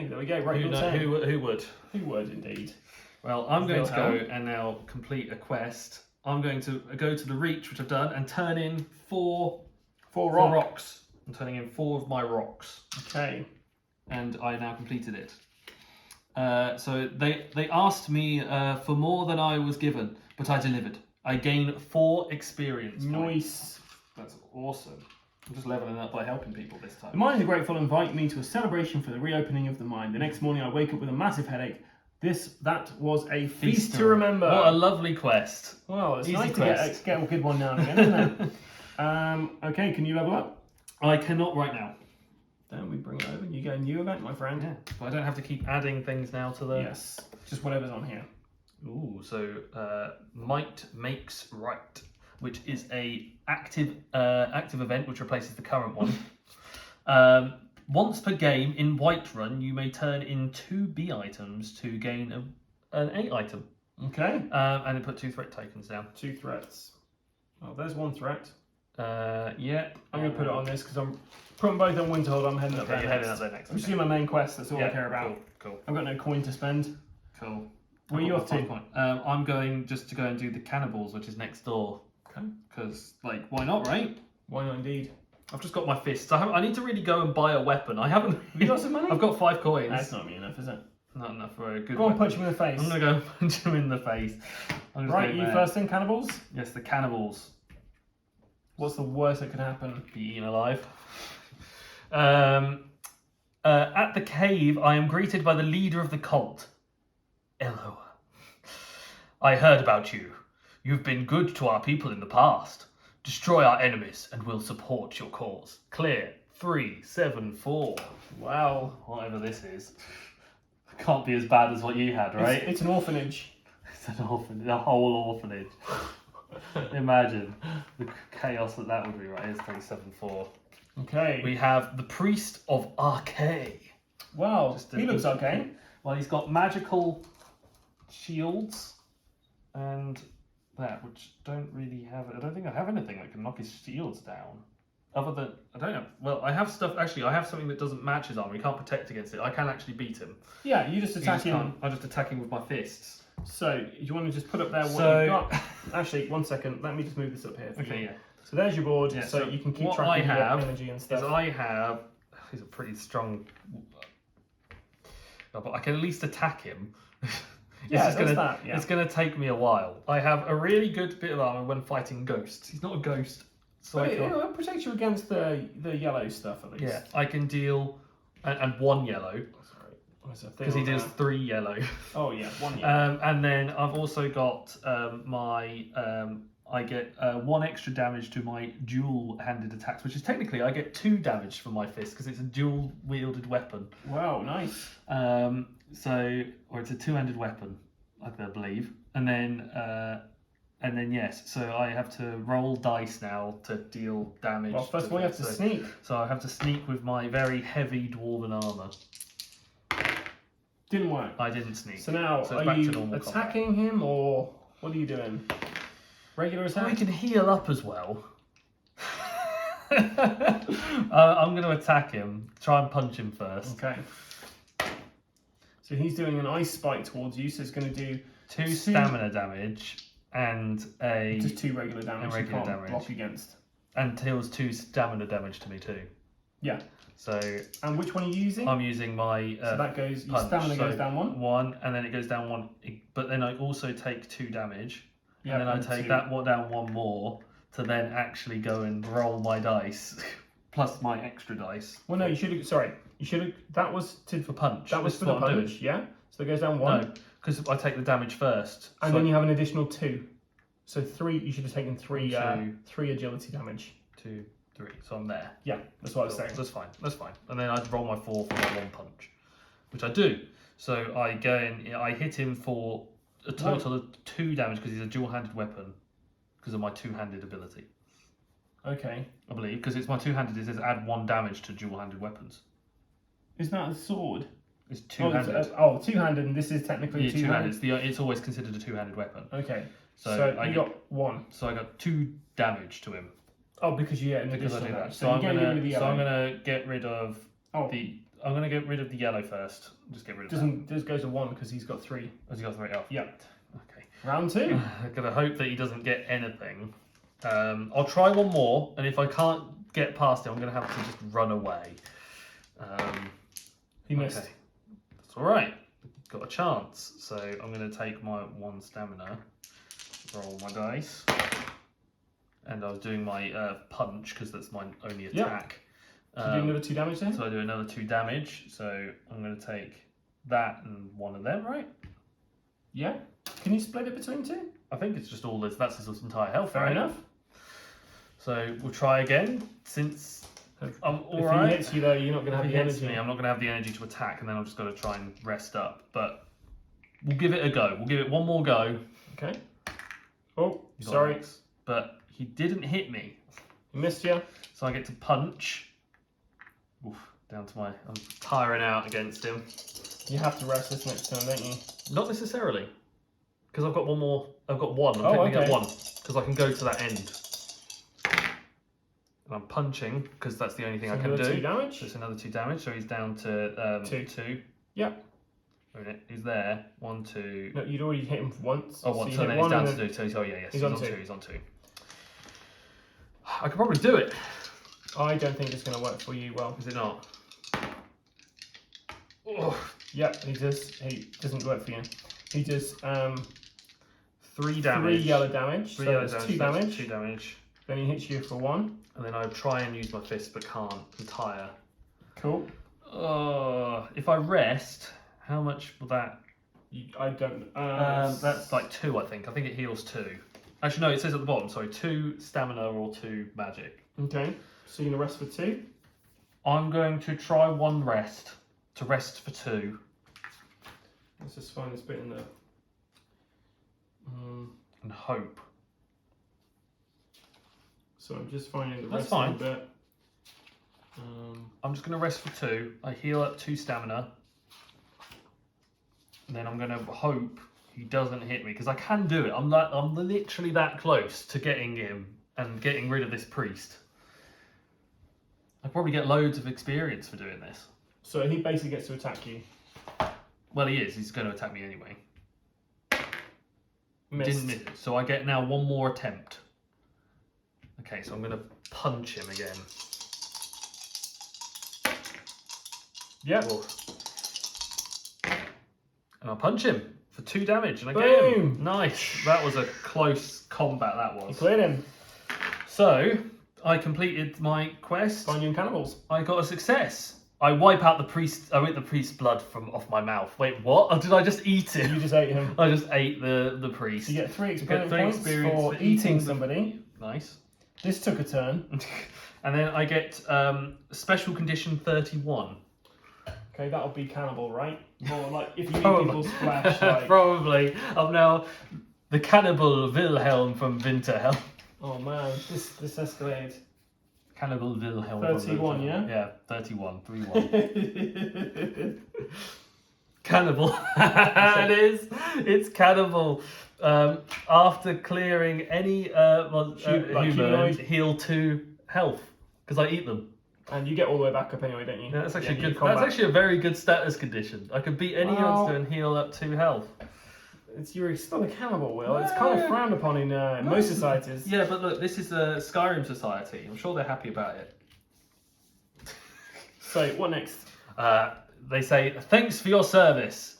there we go. Right, who would? Who would indeed? Well, I'm going to go and now complete a quest. I'm going to go to the reach, which I've done, and turn in four rocks. I'm turning in 4 of my rocks. Okay. And I now completed it. So they asked me for more than I was given, but I delivered. I gained 4 experience points. Nice. That's awesome. I'm just leveling up by helping people this time. The Mind of the Grateful invite me to a celebration for the reopening of the mind. The next morning I wake up with a massive headache. That was a feast to remember. What a lovely quest. Well, it's Easy nice quest. to get a good one now and again, isn't it? Okay, can you level up? I cannot right now. Then we bring it over. You get a new event, my friend. Yeah, but I don't have to keep adding things now to the... Yes, just whatever's on here. Ooh, so Might Makes Right, which is a active event which replaces the current one. Once per game in Whiterun, you may turn in 2 B items to gain an A item. Okay. And then put 2 threat tokens down. 2 threats. Oh, there's 1 threat. Yeah. I'm going to put it on this because I'm putting both on Winterhold. I'm heading up there you're next. heading up there next. I'm just doing my main quest. That's all I care about. Cool. I've got no coin to spend. Cool. Where are you off to? I'm going just to go and do the cannibals, which is next door. Okay. Because, why not, right? Why not indeed? I've just got my fists. I need to really go and buy a weapon. I haven't. You got some money? I've got 5 coins. That's not me enough, is it? Not enough for a good Go on, weapon. punch him in the face. I'm going to go and punch him in the face. Right, you first then, cannibals? Yes, the cannibals. What's the worst that could happen? Be eaten alive. At the cave, I am greeted by the leader of the cult, Elo. I heard about you. You've been good to our people in the past. Destroy our enemies and we'll support your cause. Clear. 3, 7, 4. Wow. Whatever this is. Can't be as bad as what you had, right? It's an orphanage. It's an orphanage, a whole orphanage. Imagine the chaos that would be, right? Here's 3, 7, 4. Okay. We have the Priest of Archay. Wow, he looks okay. Well, he's got magical shields and that, which don't really have... I don't think I have anything that can knock his shields down. Other than... I don't know. Well, I have stuff... Actually, I have something that doesn't match his armor. He can't protect against it. I can actually beat him. Yeah, you just attack him. I'm just attacking with my fists. So, you want to just put up there what you've got? Actually, 1 second. Let me just move this up here for you. Okay, yeah. So there's your board, Yeah, so you can keep what track of I your have energy and stuff. Is I have... He's a pretty strong... But I can at least attack him. Yeah, It's going to take me a while. I have a really good bit of armor when fighting ghosts. He's not a ghost. So but it'll protect you against the yellow stuff at least. Yeah, I can deal... And 1 yellow. Sorry. Because he deals 3 yellow. Oh yeah, 1 yellow. And then I've also got I get 1 extra damage to my dual-handed attacks, which is technically I get 2 damage from my fist because it's a dual-wielded weapon. Wow, nice. Or it's a 2-handed weapon, I believe. And then yes, so I have to roll dice now to deal damage. Well, first of all, you have to sneak. So I have to sneak with my very heavy dwarven armor. Didn't work. I didn't sneak. So now, it's are back to you normal attacking him or what are you doing? Regular attack? We can heal up as well. I'm going to attack him. Try and punch him first. Okay. So he's doing an ice spike towards you, so it's going to do 2 stamina damage. and Just 2 regular damage. And regular you can't damage. block against. and deals 2 stamina damage to me too. Yeah. So And which one are you using? I'm using my so that goes. Your punch. stamina goes down 1. 1, and then it goes down 1. But then I also take 2 damage, Yeah, and then I and take 2. that one down 1 more to then actually go and roll my dice plus my extra dice. Well, no, you should have. Sorry, you should have. That was For punch. That was This for is the what I'm doing. punch. Yeah. So it goes down 1. No, because I take the damage first. And so then you have an additional 2. So 3. You should have taken 3. 2. 3 agility damage. 2, 3. So I'm there. Yeah, that's what I was Cool. saying. That's fine. That's fine. And then I roll my 4 for my 1 punch, which I do. So I go in. I hit him for a total of 2 damage because he's a dual-handed weapon because of my 2-handed ability. Okay. I believe because it's my 2-handed. It says add 1 damage to dual-handed weapons. Is that a sword? It's 2-handed. 2-handed, and this is technically Yeah, 2-handed. It's always considered a 2-handed weapon. Okay. So you got 1. So I got 2 damage to him. Oh, because you get an Because I additional do that. damage. So I'm you're getting rid of the yellow. gonna get rid of Oh. I'm gonna get rid of the yellow first. Just get rid of that. This goes to 1 because he's got 3. Has he got 3 off? Yeah. Okay. Round 2. I'm gonna hope that he doesn't get anything. I'll try one more, and if I can't get past it, I'm gonna have to just run away. He missed. Okay. That's all right. Got a chance. So I'm gonna take my 1 stamina, roll my dice, and I was doing my punch because that's my only attack. So you do another 2 damage then? So I do another 2 damage. So I'm going to take that and 1 of them, right? Yeah. Can you split it between 2? I think it's just all this. That's his entire health. Fair right? enough. So we'll try again. Since I'm all if right. he hits you though, you're not going to have If the he hits energy. me, I'm not going to have the energy to attack, and then I've just got to try and rest up. But we'll give it a go. We'll give it one more go. Okay. Oh, He got sorry. an X, but he didn't hit me. He missed you. So I get to punch. Oof, down to I'm tiring out against him. You have to rest this next turn, don't you? Not necessarily, because I've got one more. I've got 1. I'm Oh, technically okay. at 1 because I can go to that end. And I'm punching because that's the only thing I can another do. 2 damage. So it's another 2 damage. So he's down to 2. Yep. He's there. 1, 2. No, you'd already hit him once. Oh, 1. you So hit then he's one down and to 2. So yeah, yes. He's on 2. He's on 2. I could probably do it. I don't think it's going to work for you well. Is it not? Oh. Yep, he doesn't work for you. He does 3 damage. 3 yellow damage. 3 so yellow it's damage. 2 That's damage. 2 damage. Then he hits you for 1. And then I try and use my fist, but can't. I'm tired. Cool. If I rest, how much will that? I don't. That's like 2, I think. I think it heals 2. Actually, no, it says at the bottom. Sorry, 2 stamina or 2 magic. Okay. So you're gonna rest for 2. I'm going to try 1 rest to rest for 2. Let's just find this bit in there. And hope. So I'm just finding the That's rest fine. of the bit. I'm just going to rest for 2. I heal up 2 stamina. And then I'm going to hope he doesn't hit me because I can do it. I'm literally that close to getting him and getting rid of this priest. I probably get loads of experience for doing this. So he basically gets to attack you. Well, he is. He's going to attack me anyway. Missed. Didn't miss it. So I get now 1 more attempt. Okay, so I'm going to punch him again. Yep. And I punch him for 2 damage and I get him. Boom. Nice. That was a close combat, that You was. cleared him. So, I completed my quest. Find you in cannibals. I got a success. I wipe out the priest. I ate the priest's blood from off my mouth. Wait, what? Or did I just eat You him? just ate him. I just ate the priest. So you get 3 You get experience 3 points experience for eating somebody. Nice. This took a turn. And then I get special condition 31. Okay, that'll be cannibal, right? Or like if you eat Probably. people's flesh, like. Probably. I'm now the cannibal Wilhelm from Winterhelm. Oh man, this escalated. Cannibal Wilhelm. 31, yeah? Yeah, 31. 3-1. Cannibal. It is. It's cannibal. After clearing any like human, humanoid? heal 2 health because I eat them. And you get all the way back up anyway, don't you? Yeah, that's actually you good. combat. That's actually a very good status condition. I could beat any Well- monster and heal up 2 health. you're still a cannibal, Will. It's kind of frowned upon in most societies. Yeah, but look, this is a Skyrim society. I'm sure they're happy about it. So, what next? They say, thanks for your service,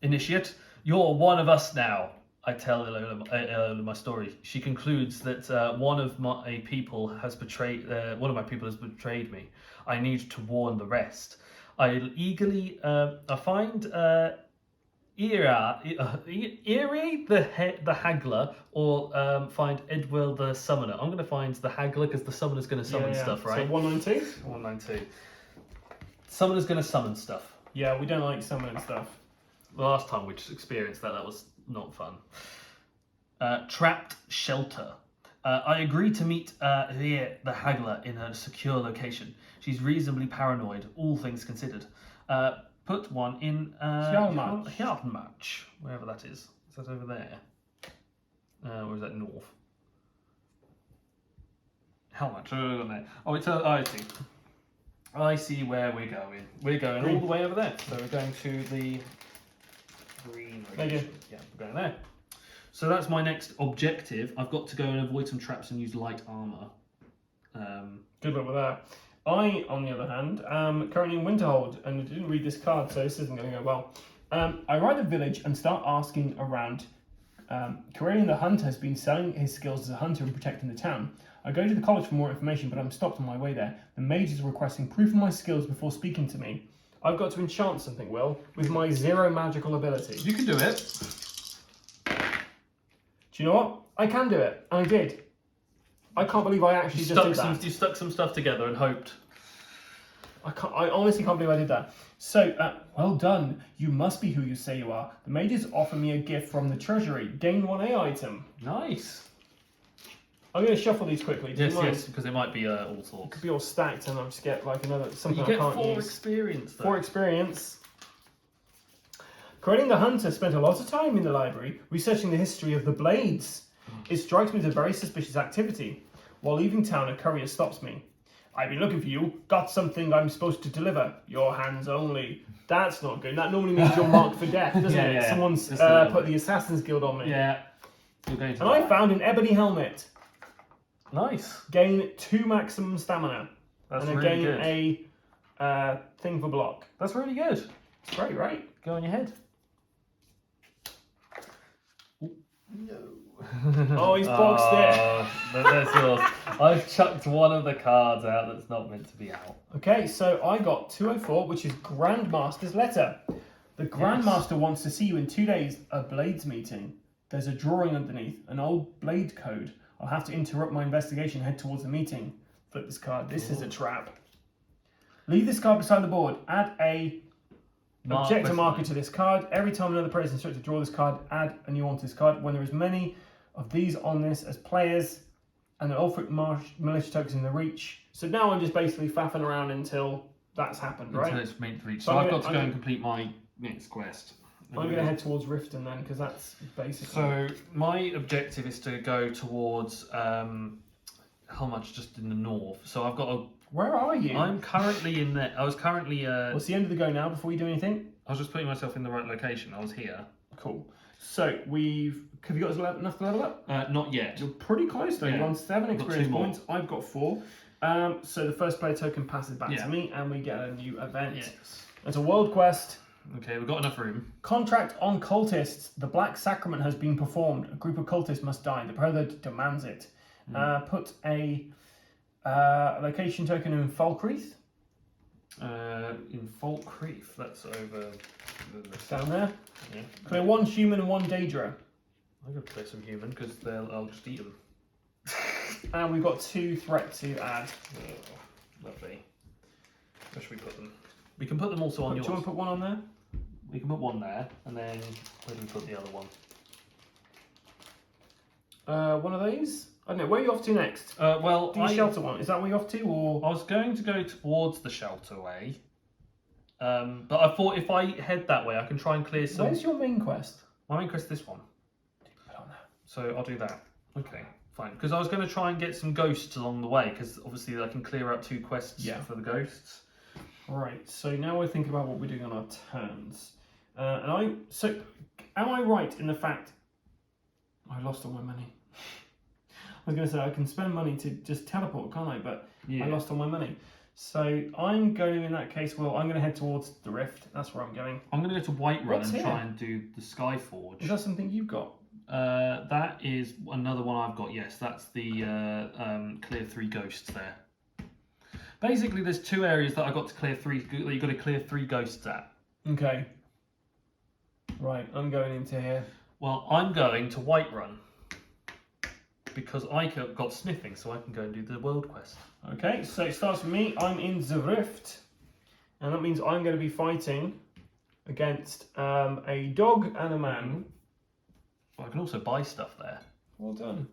Initiate. You're one of us now. I tell Ilola my story. She concludes that one of my people has betrayed me. I need to warn the rest. I find Eerie the Haggler, or find Edwil the Summoner. I'm going to find the Haggler because the Summoner's going to summon stuff, right? So 192? 192. Summoner's going to summon stuff. Yeah, we don't like summoning stuff. The last time we just experienced that was not fun. Trapped Shelter. I agree to meet the Haggler in a secure location. She's reasonably paranoid, all things considered. Put one in Hjalmach, wherever that is. Is that over there? Or is that north? Hjalmach, there. Oh, it's I see. I see where we're going. We're going all the way over there. So we're going to the green location. Yeah, we're going there. So that's my next objective. I've got to go and avoid some traps and use light armor. Good luck with that. I, on the other hand, am currently in Winterhold, and I didn't read this card, so this isn't going to go well. I arrive at the village and start asking around. Corellian the Hunter has been selling his skills as a hunter and protecting the town. I go to the college for more information, but I'm stopped on my way there. The mage is requesting proof of my skills before speaking to me. I've got to enchant something, Will, with my 0 magical ability. You can do it. Do you know what? I can do it, and I did. I can't believe I actually just did that. You stuck some stuff together and hoped. I honestly can't believe I did that. So, well done. You must be who you say you are. The mages offer me a gift from the treasury. Gain 1A item. Nice. I'm going to shuffle these quickly. Yes, because they might be all It sorts. could be all stacked, and I'll just get like another something You I can't get 4 use. experience, though. 4 experience. Corellian the Hunter spent a lot of time in the library researching the history of the blades. It strikes me as a very suspicious activity. While leaving town, a courier stops me. I've been looking for you. Got something I'm supposed to deliver. Your hands only. That's not good. That normally means you're marked for death, doesn't it? Yeah. Someone's put the Assassin's Guild on me. Yeah. You're going to And I found an ebony helmet. Nice. Gain 2 maximum stamina. That's and really gain good. a thing for block. That's really good. It's great, right? Go on your head. No. Oh, he's boxed it. That's yours. I've chucked one of the cards out that's not meant to be out. Okay, so I got 204, which is Grandmaster's letter. The Grandmaster wants to see you in 2 days. A Blades meeting. There's a drawing underneath, an old blade code. I'll have to interrupt my investigation and head towards the meeting. Flip this card. This is a trap. Leave this card beside the board. Add a objector marker to this card. Every time another player is instructed to draw this card, add a new one to this card. When there is many of these on this as players, and the Ulfric militia tokens in the reach. So now I'm just basically faffing around until that's happened, right? Until it's meant to reach. So I've got to go and complete my next quest. I'm going to head towards Riften then, because that's basically... So my objective is to go towards how much just in the north. So I've got a... Where are you? I'm currently in there. I was currently... What's the end of the go now before you do anything? I was just putting myself in the right location. I was here. Cool. So have you got enough to level up? Not yet. You're pretty close though. Yeah. You're on 7 experience 2 more. points. I've got 4. So the first player token passes back to me, and we get a new event. Yes. It's a world quest. Okay, we've got enough room. Contract on cultists. The Black Sacrament has been performed. A group of cultists must die. The predator demands it. Put a location token in Falkreath. In Falkreath, that's over Down there. Yeah. Clear 1 human and 1 Daedra. I'm going to play some human because I'll just eat them. And we've got 2 threat to add. Oh, lovely. Where should we put them? We can put them also on yours. Do you want to put 1 on there? We can put 1 there, and then where do we put the other one? One of these? I don't know. Where are you off to next? Well, Do you shelter one? Is that where you're off to, or? I was going to go towards the shelter way, but I thought if I head that way, I can try and clear some. Where's your main quest? My main quest is this one. Put on there. So I'll do that. Okay, fine. Because I was going to try and get some ghosts along the way, because obviously I can clear out 2 quests for the ghosts. Right. So now we're thinking about what we're doing on our turns. So, am I right in the fact I lost all my money? I was going to say I can spend money to just teleport, can't I? But I lost all my money. So I'm going, in that case, well, I'm going to head towards the Rift. That's where I'm going. I'm going to go to Whiterun What's and here? try and do the Skyforge. Is that something you've got? That is another one I've got, yes. That's the clear 3 ghosts there. Basically, there's 2 areas that I got to clear 3, that you've got to clear 3 ghosts at. Okay. Right, I'm going into here. Well, I'm going to Whiterun because I got smithing, so I can go and do the world quest. Okay, so it starts with me. I'm in the Rift, and that means I'm going to be fighting against a dog and a man. Well, I can also buy stuff there. Well done.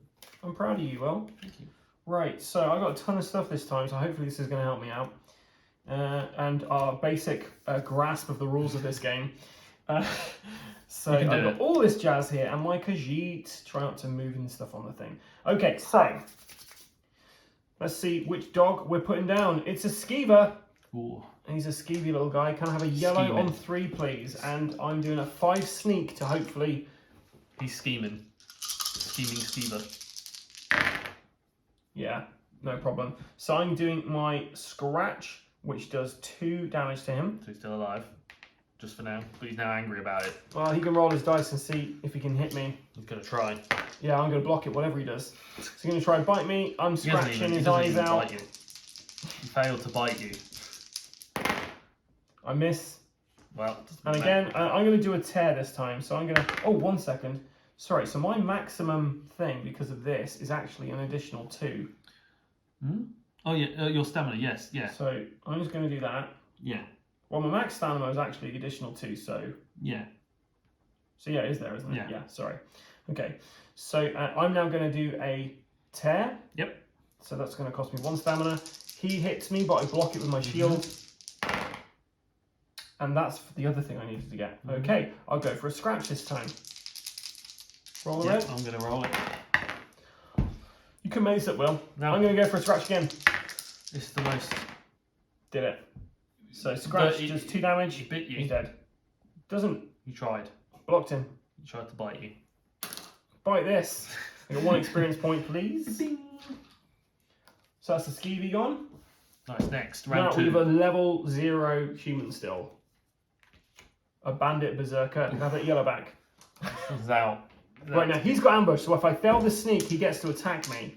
I'm proud of you, Will. Thank you. Right, so I got a ton of stuff this time, so hopefully this is going to help me out. And our basic grasp of the rules of this game. So I've got all this jazz here, and my Khajiit. Try not to move and stuff on the thing. Okay, so let's see which dog we're putting down. It's a skeever. Ooh. He's a skeevy little guy. Can I have a yellow Scheming. on 3, please? And I'm doing a 5 sneak to hopefully... He's scheming. Scheming skeever. Yeah, no problem. So I'm doing my scratch, which does 2 damage to him. So he's still alive. Just for now. But he's now angry about it. Well, he can roll his dice and see if he can hit me. He's going to try. Yeah, I'm going to block it, whatever he does. So he's going to try and bite me. I'm scratching his eyes out. Bite you. He failed to bite you. I miss. Well, and again, I'm going to do a tear this time. So I'm going to... Oh, 1 second. Sorry, so my maximum thing, because of this, is actually an additional 2. Hmm? Oh, yeah, your stamina, yes, yeah. So I'm just going to do that. Yeah. Well, my max stamina is actually the additional 2, so... Yeah. So yeah, it is there, isn't it? Yeah. Yeah, sorry. Okay, so I'm now going to do a tear. Yep. So that's going to cost me 1 stamina. He hits me, but I block it with my shield. And that's the other thing I needed to get. Okay, I'll go for a scratch this time. Roll the red. I'm going to roll it. You can mace it, Will. No. I'm going to go for a scratch again. It's the most... Did it. So scratch does 2 damage. He bit you. He's dead. Doesn't. He tried. Blocked him. He tried to bite you. Bite this. I got 1 experience point, please. Bing. So that's the skeevy gone. Nice, next. Now Round 2. we have a level 0 human still. A bandit berserker. And have a yellow back. He's out. Right, now he's got ambush, so if I fail the sneak, he gets to attack me.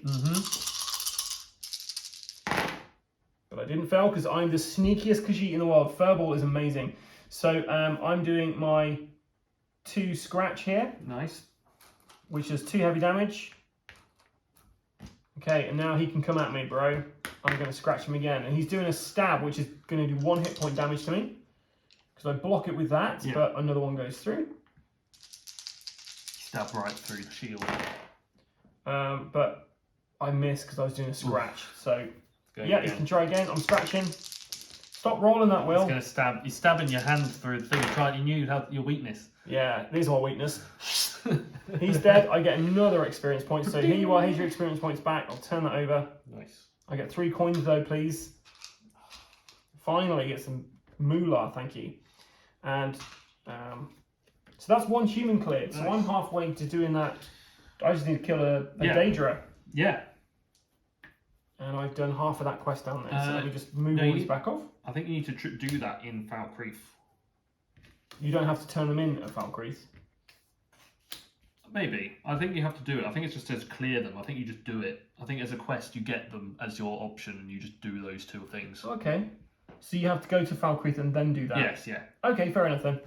But I didn't fail because I'm the sneakiest Khajiit in the world. Furball is amazing. So I'm doing my 2 scratch here. Nice. Which does 2 heavy damage. Okay, and now he can come at me, bro. I'm going to scratch him again. And he's doing a stab, which is going to do 1 hit point damage to me. Because I block it with that, but another one goes through. Stab right through the shield. But I missed because I was doing a scratch. Oof. So, yeah, you can try again. I'm scratching. Stop rolling that, Will. He's going to stab. He's stabbing your hand through the thing. You knew you had your weakness. Yeah, these are my weakness. He's dead. I get another experience point. So here you are. Here's your experience points back. I'll turn that over. Nice. I get 3 coins though, please. Finally get some moolah, thank you. And so that's 1 human cleared. So I'm halfway to doing that. I just need to kill a Daedra. Yeah. And I've done half of that quest down there. So let me just move all these back off. I think you need to do that in Falkreath. You don't have to turn them in at Falkreath. Maybe. I think you have to do it. I think it just says clear them. I think you just do it. I think as a quest you get them as your option and you just do those 2 things. Okay. So you have to go to Falkreath and then do that? Yes, yeah. Okay, fair enough then.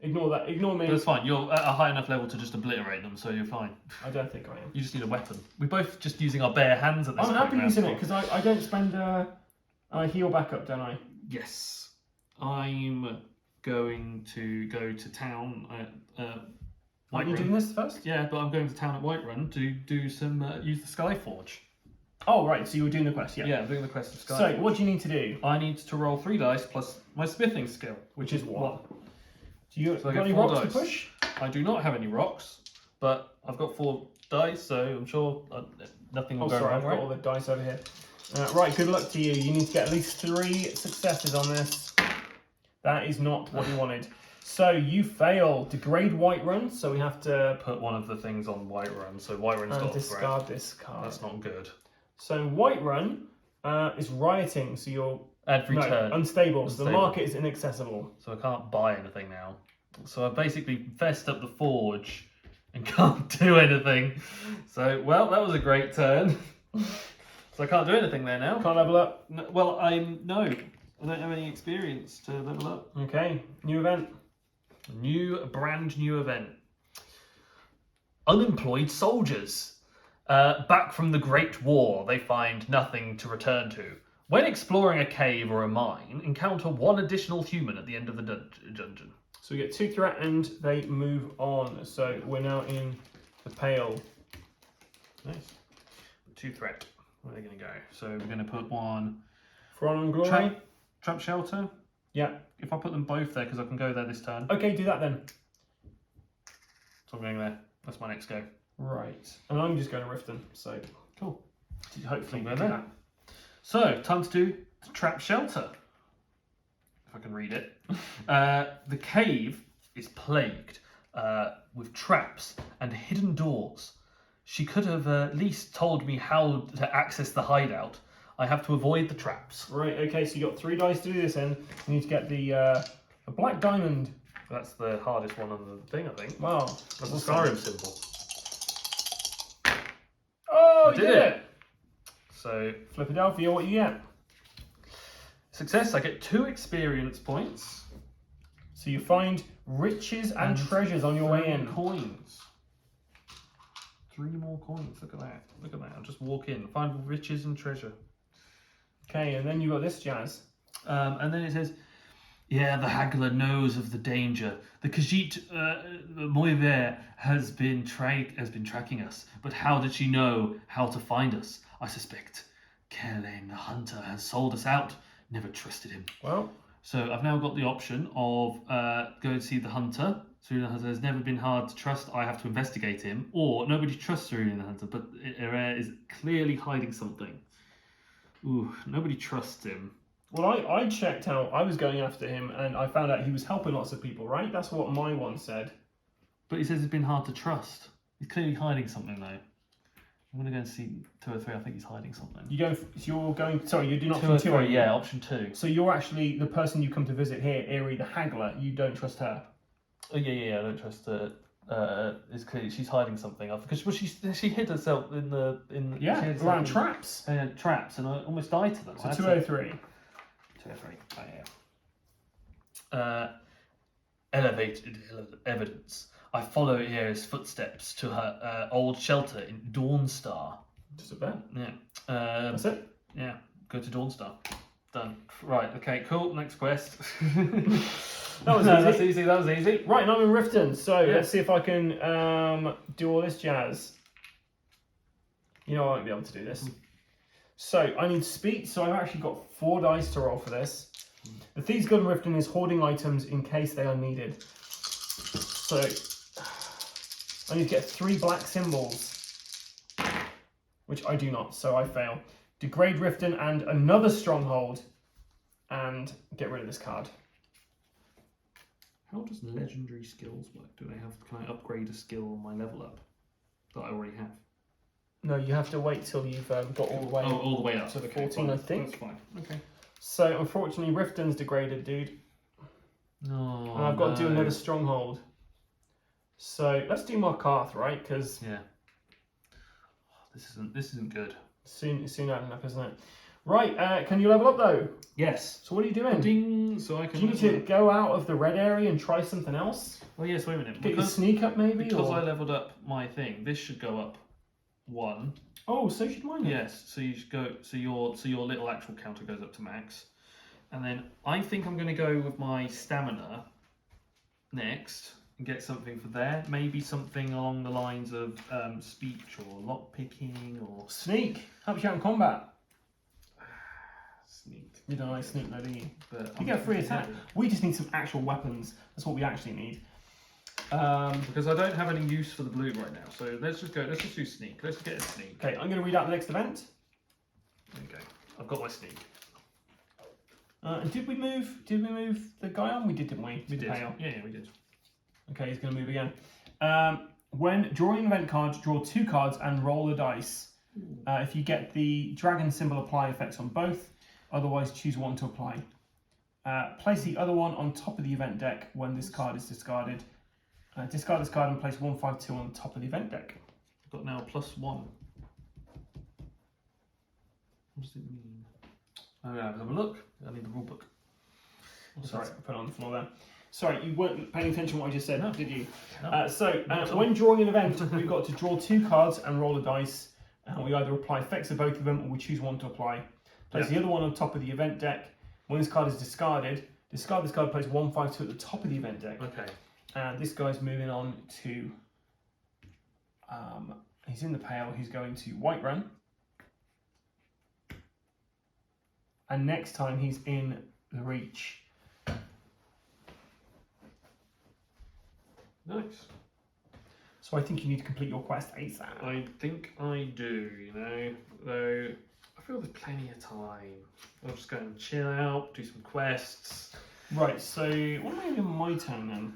Ignore that. Ignore me. But it's fine. You're at a high enough level to just obliterate them, so you're fine. I don't think I am. You just need a weapon. We're both just using our bare hands at this point. I'm happy using it because I don't spend... I heal back up, don't I? Yes. I'm going to go to town at Are you doing this first? Yeah, but I'm going to town at Whiterun to do some... use the Skyforge. Oh, right. So you were doing the quest, yeah. Yeah, I'm doing the quest of Skyforge. So, what do you need to do? I need to roll 3 dice plus my smithing skill. Which is what? Do you So I got get any 4 rocks dice. to push? I do not have any rocks, but I've got 4 dice, so I'm sure nothing will go sorry, wrong, I've got right? all the dice over here. Right, good luck to you. You need to get at least 3 successes on this. That is not what you wanted. So you fail. Degrade Whiterun, so we have to Put one of the things on Whiterun, so Whiterun's got a threat. discard this card. That's not good. So Whiterun is rioting, so you're Every turn. unstable, so the Unstable. market is inaccessible. So I can't buy anything now. So I basically fessed up the forge and can't do anything. So, well, that was a great turn. So I can't do anything there now. Can't level up. No, well, I don't have any experience to level up. Okay, new event. Brand new event. Unemployed soldiers. Back from the Great War, they find nothing to return to. When exploring a cave or a mine, encounter one additional human at the end of the dungeon. So we get 2 threat and they move on. So we're now in the Pale. Nice. 2 threat. Where are they going to go? So we're going to put one... For Honor and Glory? Trap shelter. Yeah. If I put them both there, because I can go there this turn. Okay, do that then. So I'm going there. That's my next go. Right. And I'm just going to Riften, so Cool. hopefully Go we'll there. do that. So, time to do the trap shelter. If I can read it. The cave is plagued with traps and hidden doors. She could have at least told me how to access the hideout. I have to avoid the traps. Right, okay, so you got 3 dice to do this in. You need to get the black diamond. That's the hardest one on the thing, I think. Wow. That's the Skyrim symbol. Oh, I you did did it. it! So, Philadelphia, what you get? success, I get 2 experience points. So you find riches and treasures on your way 3 in. coins. 3 more coins. Look at that. Look at that. I'll just walk in, find riches and treasure. Okay, and then you got this jazz. And then it says, yeah, the haggler knows of the danger. The Khajiit Moiver has been tracking us. But how did she know how to find us? I suspect Kerlane the hunter has sold us out. Never trusted him. Well, So I've now got the option of go and see the hunter. Cerulean the hunter has never been hard to trust. I have to investigate him. Or nobody trusts Cerulean the hunter, but Ere is clearly hiding something. Ooh, nobody trusts him. well, I checked out. I was going after him, and I found out he was helping lots of people. Right? That's what my one said. But he says it's been hard to trust. He's clearly hiding something, though. I'm going to go and see 2 or 3. I think he's hiding something. You're going. Sorry, you do not 2 or 2. 3, yeah, option 2. So you're actually the person you come to visit here, Eerie the Haggler. You don't trust her. Oh, yeah, I don't trust her. It's clearly she's hiding something. Because she hid herself in the she hid herself around in traps. Traps, and I almost died to them. So 203. 203. Oh, yeah. Elevated evidence. I follow Era's footsteps to her old shelter in Dawnstar. Just a bit. Yeah. That's it. Yeah. Go to Dawnstar. Done. Right. Okay. Cool. Next quest. That was No, easy. that's easy. That was easy. Right, and I'm in Riften, so Yeah. let's see if I can do all this jazz. You know I won't be able to do this. So I need speed, so I've actually got 4 dice to roll for this. The Thieves Guild in Riften is hoarding items in case they are needed. So I need to get 3 black symbols, which I do not, so I fail. Degrade Riften and another stronghold, and get rid of this card. How does legendary skills work? Can I upgrade a skill on my level up that I already have? No, you have to wait till you've got all the way all the way up to the Okay, 14, fine. I think. That's fine. Okay. So unfortunately, Riften's degraded, dude, No. and I've got to do another stronghold. So let's do Markarth, right? Because Yeah. This isn't good. soon had enough, isn't it? Right, can you level up though? Yes. So what are you doing? Ding. So I Do can. you need to go out of the red area and try something else? Oh yes. Wait a minute. Get your sneak up maybe? Because or... I leveled up my thing, this should go up 1. Oh, so should mine. Yes. So you should go. So your little actual counter goes up to max, and then I think I'm going to go with my stamina next and get something for there. Maybe something along the lines of speech or lock picking or Sneak. Helps you out in combat. sneak. You don't like sneak, no, do you? But You get free attack. We just need some actual weapons. That's what we actually need. Because I don't have any use for the blue right now. So let's just do sneak. Let's get a sneak. Okay, I'm going to read out the next event. Okay. I've got my sneak. Did we move the guy on? We did, didn't we? We did. Pale. Yeah, we did. Okay, he's going to move again. When drawing an event card, draw 2 cards and roll the dice. If you get the dragon symbol, apply effects on both. Otherwise, choose one to apply. Place the other one on top of the event deck when this card is discarded. Discard this card and place 152 on top of the event deck. I've got now +1. What does it mean? I'm going to have a look. I need the rule book. Sorry, I put it on the floor there. Sorry, you weren't paying attention to what I just said, did you? No. When drawing an event, we've got to draw 2 cards and roll a dice. We either apply effects of both of them or we choose one to apply. Place the other one on top of the event deck. When this card is discarded, discard this card, place 152 at the top of the event deck. Okay. And this guy's moving on to... he's in the pale, he's going to Whiterun. And next time he's in the Reach. Nice. So I think you need to complete your quest ASAP. I think I do, though I feel there's plenty of time. I'll just go and chill out, do some quests. Right, so what am I doing on my turn then?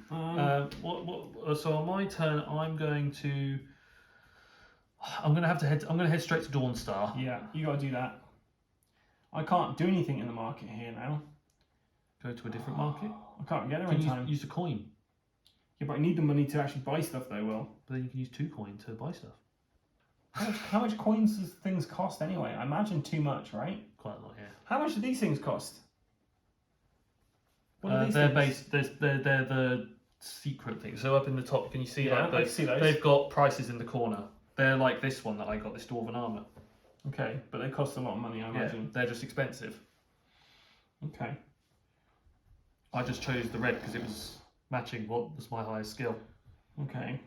So on my turn, I'm going to head straight to Dawnstar. Yeah, you gotta do that. I can't do anything in the market here now. Go to a different market. I can't get there Can in you time. use a coin? Yeah, but I need the money to actually buy stuff though, Will. But then you can use 2 coin to buy stuff. How much coins does things cost anyway? I imagine too much, right? Quite a lot, yeah. How much do these things cost? What are these They're things? they're the secret things. So up in the top, can you see Yeah, like I can see those. they've got prices in the corner. They're like this one that I got, this dwarven armour. Okay, but they cost a lot of money, I imagine. They're just expensive. Okay. I just chose the red because it was matching what was my highest skill. Okay.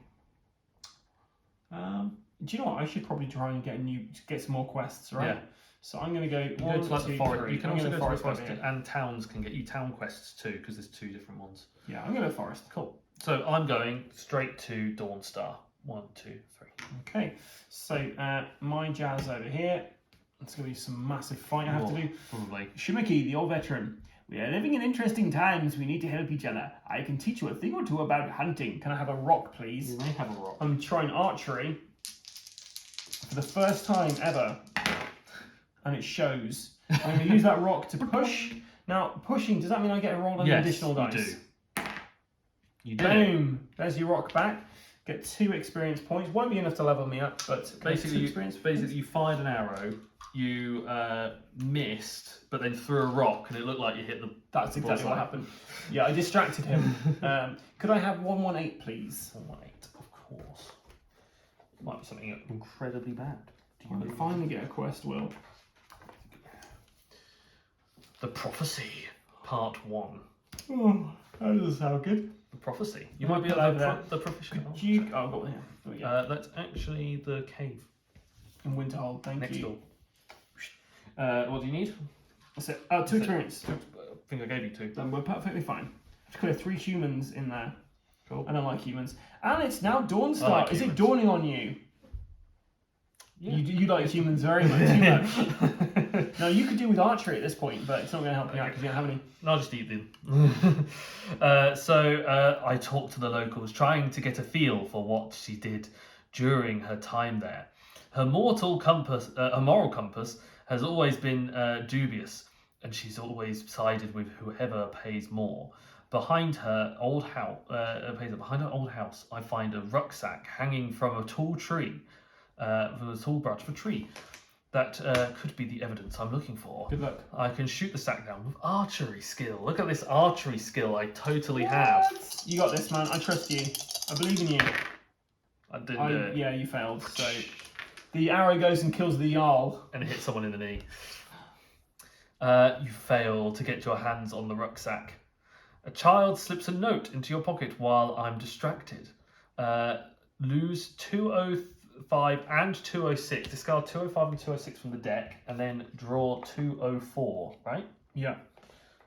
Do you know what? I should probably try and get some more quests, right? Yeah. So I'm gonna go. You go to like the forest. 3. You can I'm also gonna go to the forest forest, over here. and towns can get you town quests too because there's 2 different ones. Yeah, I'm gonna forest. Cool. So I'm going straight to Dawnstar. 1, 2, 3. Okay. So my jazz over here. It's gonna be some massive fight I have to do. Probably. Shimiki, the old veteran. We are living in interesting times. We need to help each other. I can teach you a thing or two about hunting. Can I have a rock, please? You may have a rock. I'm trying archery for the first time ever, and it shows. I'm going to use that rock to push. Now, pushing, does that mean I get a roll on an additional dice? You do. You do. Boom! There's your rock back. Get 2 experience points. Won't be enough to level me up, but Basically, you fired an arrow, you missed, but then threw a rock, and it looked like you hit the. That's exactly what happened. Yeah, I distracted him. Could I have 118, please? 118, of course. Might be something incredibly bad. I can finally get a quest, Will. The Prophecy, Part 1. Oh, that doesn't sound good. The Prophecy. You Might might be put able that the proficient. Could you? Oh, I've got one here. There we go. That's actually the cave In Winterhold, thank next you. door. What do you need? That's it. 2 experience. I think I gave you 2. Then we're perfectly fine. Just clear 3 humans in there. Cool. I don't like humans. And it's now Dawnstar. I like Is humans. it dawning on you? Yeah. You like humans very much. Too much. Now you could do with archery at this point, but it's not going to help you out because you don't have any. I'll just eat them. I talked to the locals, trying to get a feel for what she did during her time there. Her moral compass has always been dubious, and she's always sided with whoever pays more. Behind her old house, I find a rucksack hanging from a tall tree, from a tall branch of a tree. That could be the evidence I'm looking for. Good luck. I can shoot the sack down with archery skill. Look at this archery skill I totally have. You got this, man. I trust you. I believe in you. I didn't do it. Yeah, you failed. So the arrow goes and kills the Jarl. And it hit someone in the knee. You fail to get your hands on the rucksack. A child slips a note into your pocket while I'm distracted. Lose 205 and 206. Discard 205 and 206 from the deck, and then draw 204, right? Yeah.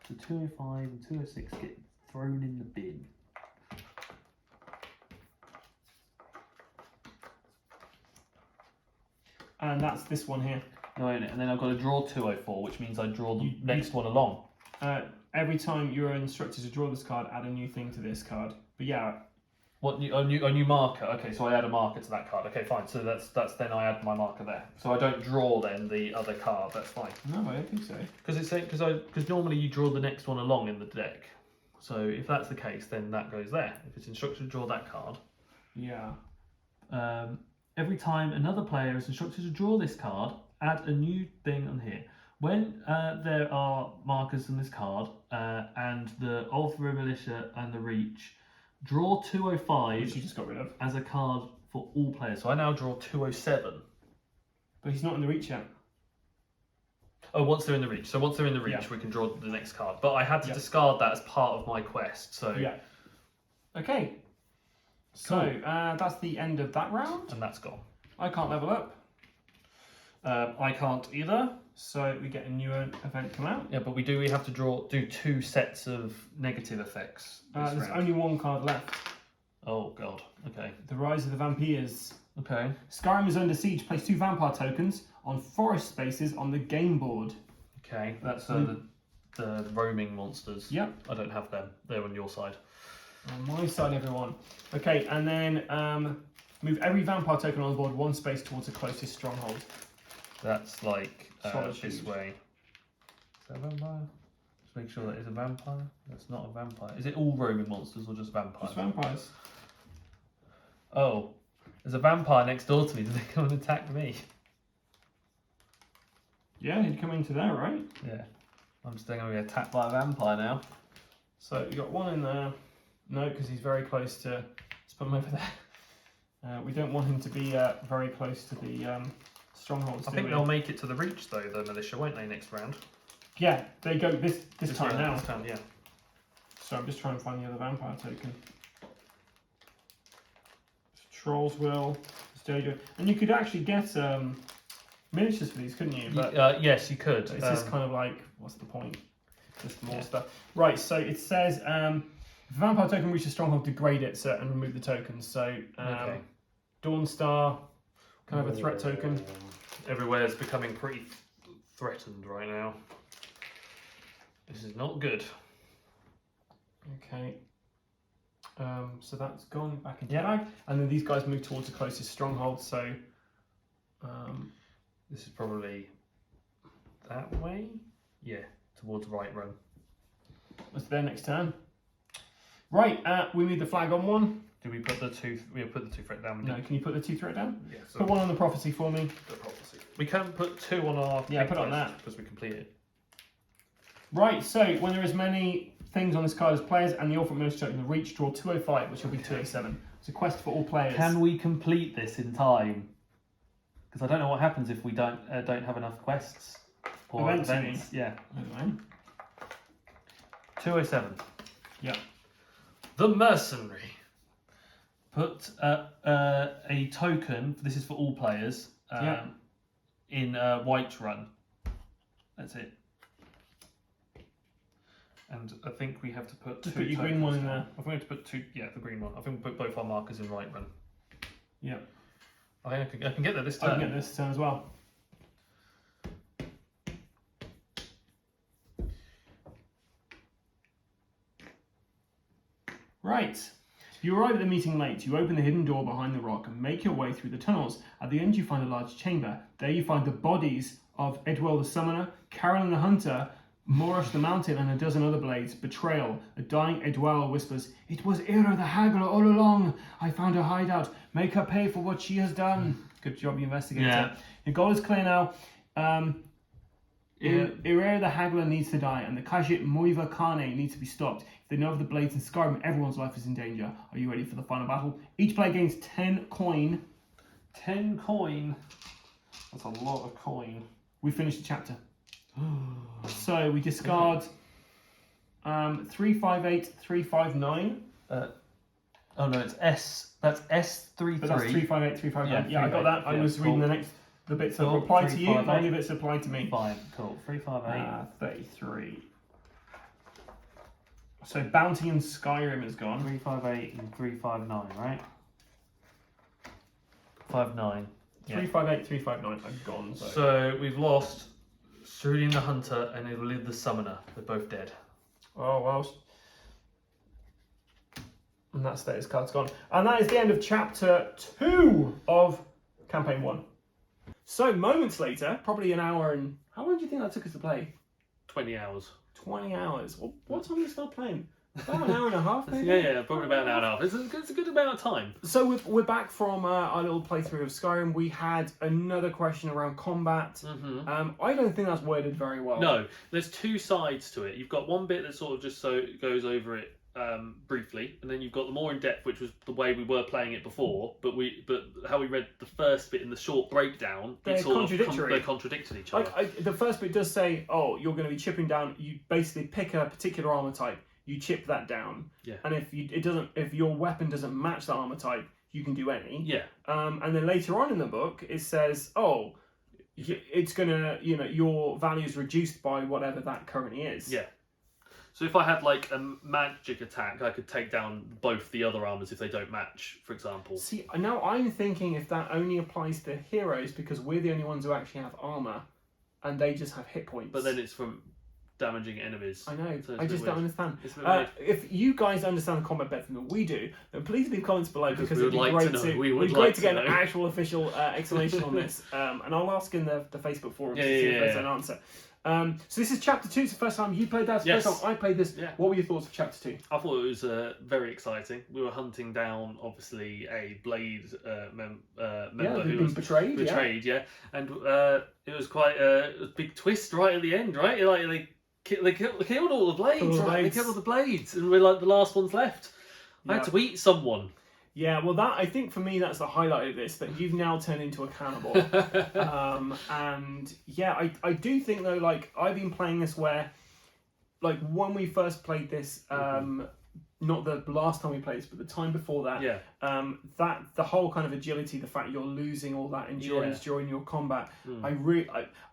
So 205 and 206 get thrown in the bin. And that's this one here. No, and then I've got to draw 204, which means I draw the next one along. Every time you're instructed to draw this card, add a new thing to this card. But yeah. What a new marker? Okay, so I add a marker to that card. Okay, fine. So that's then I add my marker there. So I don't draw then the other card. That's fine. No, I don't think so. Because normally you draw the next one along in the deck. So if that's the case, then that goes there. If it's instructed to draw that card. Yeah. Every time another player is instructed to draw this card, add a new thing on here. When there are markers on this card and the of the militia and the reach, draw 205 Which you just got rid of. as a card for all players. So I now draw 207. But he's not in the reach yet. Oh, once they're in the reach. So once they're in the reach, we can draw the next card. But I had to discard that as part of my quest. So yeah. Okay. So that's the end of that round. And that's gone. I can't level up. I can't either. So we get a new event come out. Yeah, but we have to do 2 sets of negative effects. There's only one card left. Oh god. Okay. The Rise of the Vampires. Okay. Skyrim is under siege. Place 2 vampire tokens on forest spaces on the game board. Okay, that's the roaming monsters. Yep. I don't have them. They're on your side. On my side, everyone. Okay, and then move every vampire token on the board 1 space towards the closest stronghold. That's like this Solitude. way. Is that a vampire? Just make sure that is a vampire. That's not a vampire. Is it all roaming monsters or just vampires? Just vampires. Oh, there's a vampire next door to me. Does it come and attack me? Yeah, he'd come into there, right? Yeah. I'm still going to be attacked by a vampire now. So you got one in there. No, because he's very close to. Let's put him over there. We don't want him to be very close to the strongholds. I think they'll make it to the reach though, the militia, won't they, next round? Yeah, they go this time now. This time, yeah. So I'm just trying to find the other vampire token. Trolls will, Stadio, and you could actually get miniatures for these, couldn't you? But yes, you could. it's just kind of like, what's the point? Just more stuff. Right, so it says if a vampire token reaches stronghold, degrade it and remove the tokens. So Dawnstar, kind of a threat token. Everywhere's becoming pretty threatened right now. This is not good. Okay. So that's gone back into the bag, and then these guys move towards the closest stronghold. So this is probably that way. Yeah, towards right run. That's their next turn. Right, we move the flag on one. Do we put the 2? We put the 2 threat down. No, can you put the 2 threat down? Yeah. So put one on the prophecy for me. the prophecy. We can put 2 on our. Yeah, put it on that because we complete it. Right, so when there is many things on this card as players and the ultimate minister in the reach, draw 205, which will be 207. It's a quest for all players. Can we complete this in time? Because I don't know what happens if we don't have enough quests or events. Yeah. I don't know. 207. Yeah. The mercenary. Put a token. This is for all players. In White Run. That's it. And I think we have to put 2 put your green one in there. I think we have to put 2. Yeah, the green one. I think we put both our markers in Right Run. Yeah. I think I can get there this turn. I can get this turn as well. Right. You arrive at the meeting late. You open the hidden door behind the rock and make your way through the tunnels. At the end, you find a large chamber. There you find the bodies of Edwell the Summoner, Carolyn the Hunter, Morash the Mountain, and a dozen other blades. Betrayal. A dying Edwell whispers, "It was Ira the Haggler all along. I found her hideout. Make her pay for what she has done." Good job, you investigator. Yeah. Your goal is clear now. Ira the Haggler needs to die, and the Kajit Moiva Kane needs to be stopped. If they know of the blades in Skyrim, everyone's life is in danger. Are you ready for the final battle? Each player gains 10 coin. 10 coin. That's a lot of coin. We finished the chapter. So we discard 358, 359. Oh no, it's S. That's S33. But that's 358, 359. Yeah, I got that. I was reading the bits that Cool. apply to you, 358. only bits that apply to me. Fine, cool. 358. 33. So Bounty and Skyrim is gone. 358 and 359, right? 59. 358, 359 are gone. So we've lost Cerulean the Hunter and Evelyn the Summoner. They're both dead. Oh, well. And that status card's gone. And that is the end of chapter 2 of campaign 1. So, moments later, probably an hour and... How long do you think that took us to play? 20 hours. 20 hours. Well, what time did you start playing? About an hour and a half, maybe? Yeah, probably about an hour and a half. It's a good amount of time. So we're back from our little playthrough of Skyrim. We had another question around combat. I don't think that's worded very well. No, there's two sides to it. You've got one bit that sort of just goes over it briefly, and then you've got the more in depth, which was the way we were playing it before. But how we read the first bit in the short breakdown, they're contradictory. They contradicted each other. The first bit does say, "Oh, you're going to be chipping down." You basically pick a particular armor type. You chip that down, and if your weapon doesn't match that armor type, you can do any. Yeah. And then later on in the book, it says, "Oh, it's gonna, your value is reduced by whatever that currently is." Yeah. So if I had like a magic attack, I could take down both the other armors if they don't match, for example. See, now I'm thinking if that only applies to heroes because we're the only ones who actually have armor, and they just have hit points. But then it's from damaging enemies. I know. So I just don't understand. It's a bit weird. If you guys understand the combat better than we do, then please leave comments below because we would it'd be like great to know. to. We would It'd be like great to to get know. an actual official explanation on this, and I'll ask in the Facebook forum to see if there's an answer. So this is chapter 2. It's the first time you played that. It's the first time I played this. Yeah. What were your thoughts of chapter 2? I thought it was very exciting. We were hunting down, obviously, a Blade member who was betrayed. Yeah, and it was quite a big twist right at the end, right? Like they killed all the Blades, right? They killed all the Blades, and we're like the last ones left. I had to eat someone. Yeah, well, I think for me that's the highlight of this, that you've now turned into a cannibal. And yeah, I do think though, like I've been playing this where, like when we first played this, not the last time we played this, but the time before that, that the whole kind of agility, the fact you're losing all that endurance during your combat,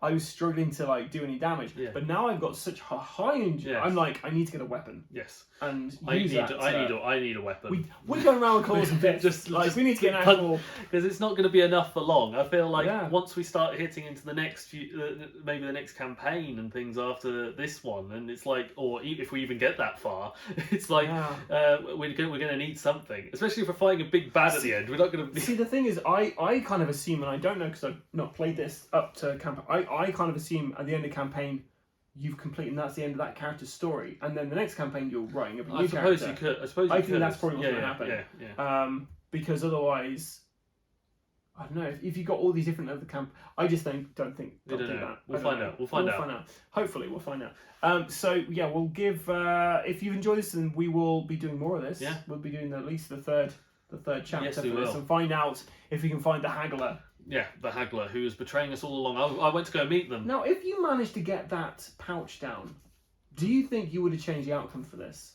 I was struggling to like do any damage. But now I've got such a high endurance. I'm like, I need to get a weapon. Yes. And I need a weapon. We're going around with claws and bits. just we need to get an actual, because it's not going to be enough for long. I feel like once we start hitting into the next maybe the next campaign and things after this one, and it's like, or if we even get that far, it's like we're going to need something, especially if we're fighting a big bad at the end. We're not going to. See, the thing is, I kind of assume, and I don't know because I've not played this up to campaign. I kind of assume at the end of campaign, you've completed, and that's the end of that character's story, and then the next campaign you're writing a new character. I suppose you could. think that's probably what's going to happen. Yeah. Because otherwise, I don't know. If you've got all these different other I just don't think they'll do that. We'll find out. We'll find out. Hopefully, we'll find out. So yeah, we'll give. If you've enjoyed this, then we will be doing more of this. Yeah. We'll be doing at least the third chapter Yes, for we this, will. and find out if we can find the haggler. Yeah, the haggler who was betraying us all along. I went to go meet them. Now, if you managed to get that pouch down, do you think you would have changed the outcome for this?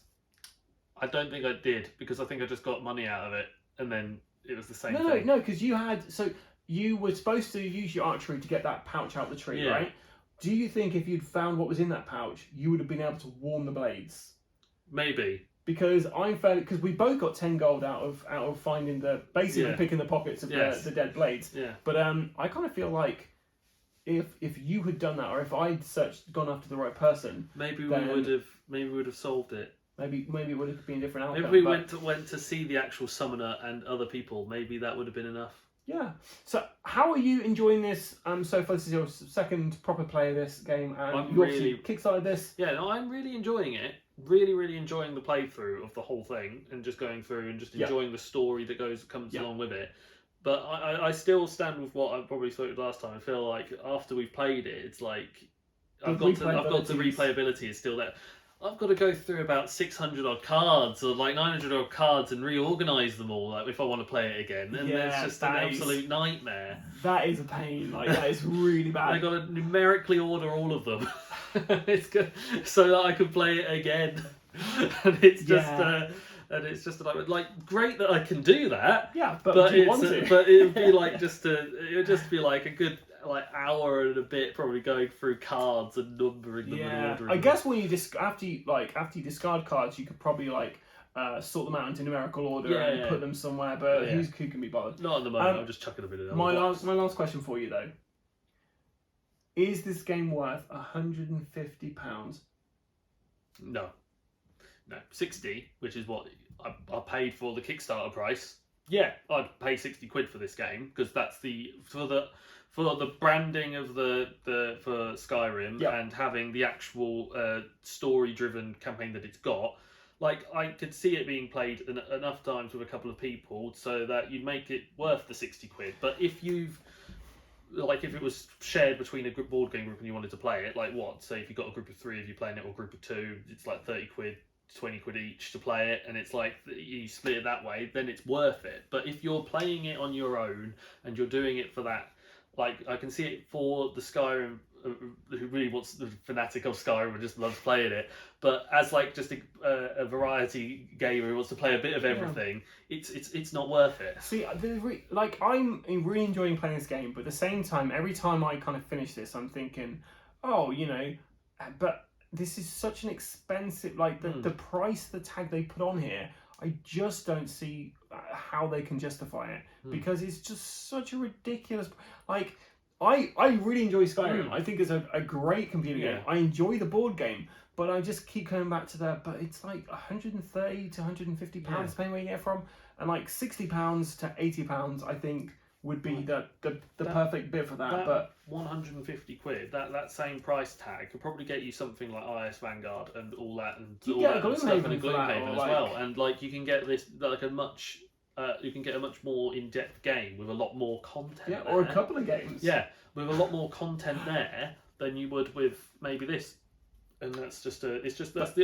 I don't think I did, because I think I just got money out of it, and then it was the same thing. No, because you were supposed to use your archery to get that pouch out the tree, right? Do you think if you'd found what was in that pouch, you would have been able to warm the blades? Maybe. Because because we both got 10 gold out of finding basically picking the pockets of the dead blades. Yeah. But I kind of feel like if you had done that, or if I'd gone after the right person, maybe we would have solved it. Maybe it would have been a different outcome. Maybe we went to see the actual summoner and other people. Maybe that would have been enough. Yeah. So how are you enjoying this so far? This is your second proper play of this game, and you obviously kickstarted this. Yeah, no, I'm really enjoying it. Really enjoying the playthrough of the whole thing, and just going through and just enjoying the story that comes along with it. But I still stand with what I probably spoke last time. I feel like after we've played it, it's like I've got the replayability is still there. I've got to go through about 600 odd cards or like 900 odd cards and reorganise them all if I want to play it again. And it's just an absolute nightmare. That is a pain. Like that is really bad. I've got to numerically order all of them. It's good so that I can play it again. And it's just like great that I can do that. Yeah, but do you want to? But it would be like it would just be like a good hour and a bit probably going through cards and numbering them and ordering them. I guess when you after you discard cards, you could probably sort them out into numerical order and put them somewhere. But who can be bothered? Not at the moment. I'm just chucking a bit of it. My last question for you though Is this game worth £150? No, 60, which is what I paid for the Kickstarter price. Yeah, I'd pay 60 quid for this game because that's for the branding of for Skyrim and having the actual story-driven campaign that it's got. Like, I could see it being played enough times with a couple of people so that you'd make it worth the 60 quid. But if it was shared between a board game group and you wanted to play it, like what? Say if you got a group of 3 of you playing it or a group of 2, it's like 30 quid, 20 quid each to play it, and it's like you split it that way, then it's worth it. But if you're playing it on your own and you're doing it for that, like I can see it for the Skyrim who really wants the fanatic of Skyrim and just loves playing it, but as like just a variety gamer who wants to play a bit of everything, it's not worth it. See, like I'm really enjoying playing this game, but at the same time, every time I kind of finish this, I'm thinking, oh, but this is such an expensive, like the price, the tag they put on here, I just don't see how they can justify it because it's just such a ridiculous, like. I really enjoy Skyrim. I think it's a great computer game. I enjoy the board game, but I just keep coming back to that. But it's like £130 to £150 depending where you get it from, and like £60 to £80 I think would be the perfect bit for that. But 150 quid, that same price tag could probably get you something like IS Vanguard and all that, and you all get that a and stuff, and a Gloomhaven for that, Gloomhaven as well. And like you can get this like you can get a much more in-depth game with a lot more content. Yeah, or a couple of games. Yeah, with a lot more content there than you would with maybe this. And that's the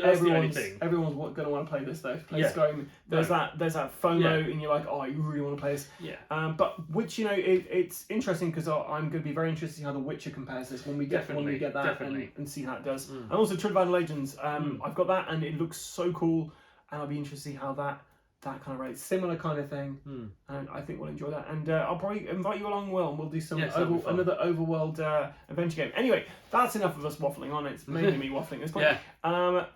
only thing. Everyone's going to want to play this though. Play Skyrim. There's that FOMO, and you're like, oh, you really want to play this. Yeah. But which it's interesting because I'm going to be very interested to see how The Witcher compares this when we get that and see how it does. And also Trudvang Legends. I've got that and it looks so cool, and I'll be interested to see how that kind of rate, similar kind of thing, and I think we'll enjoy that. And I'll probably invite you along, Will, and we'll do another overworld adventure game. Anyway, that's enough of us waffling on. It's mainly me waffling at this point.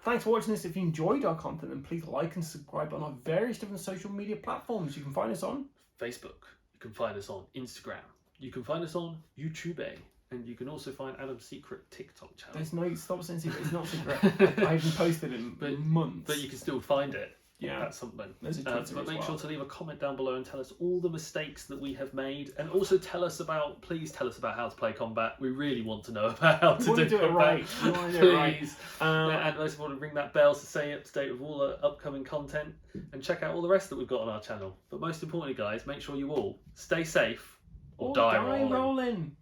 Thanks for watching this. If you enjoyed our content, then please like and subscribe on our various different social media platforms. You can find us on Facebook. You can find us on Instagram. You can find us on YouTube. And you can also find Adam's secret TikTok channel. There's no, stop saying secret. It's not secret. I haven't posted in months. But you can still find it. Yeah, that's something. But make sure to leave a comment down below and tell us all the mistakes that we have made, and also please tell us about how to play combat. We really want to know about how to do it right. We want to do it right. And most of all, ring that bell to stay up to date with all the upcoming content, and check out all the rest that we've got on our channel. But most importantly, guys, make sure you all stay safe or die rolling.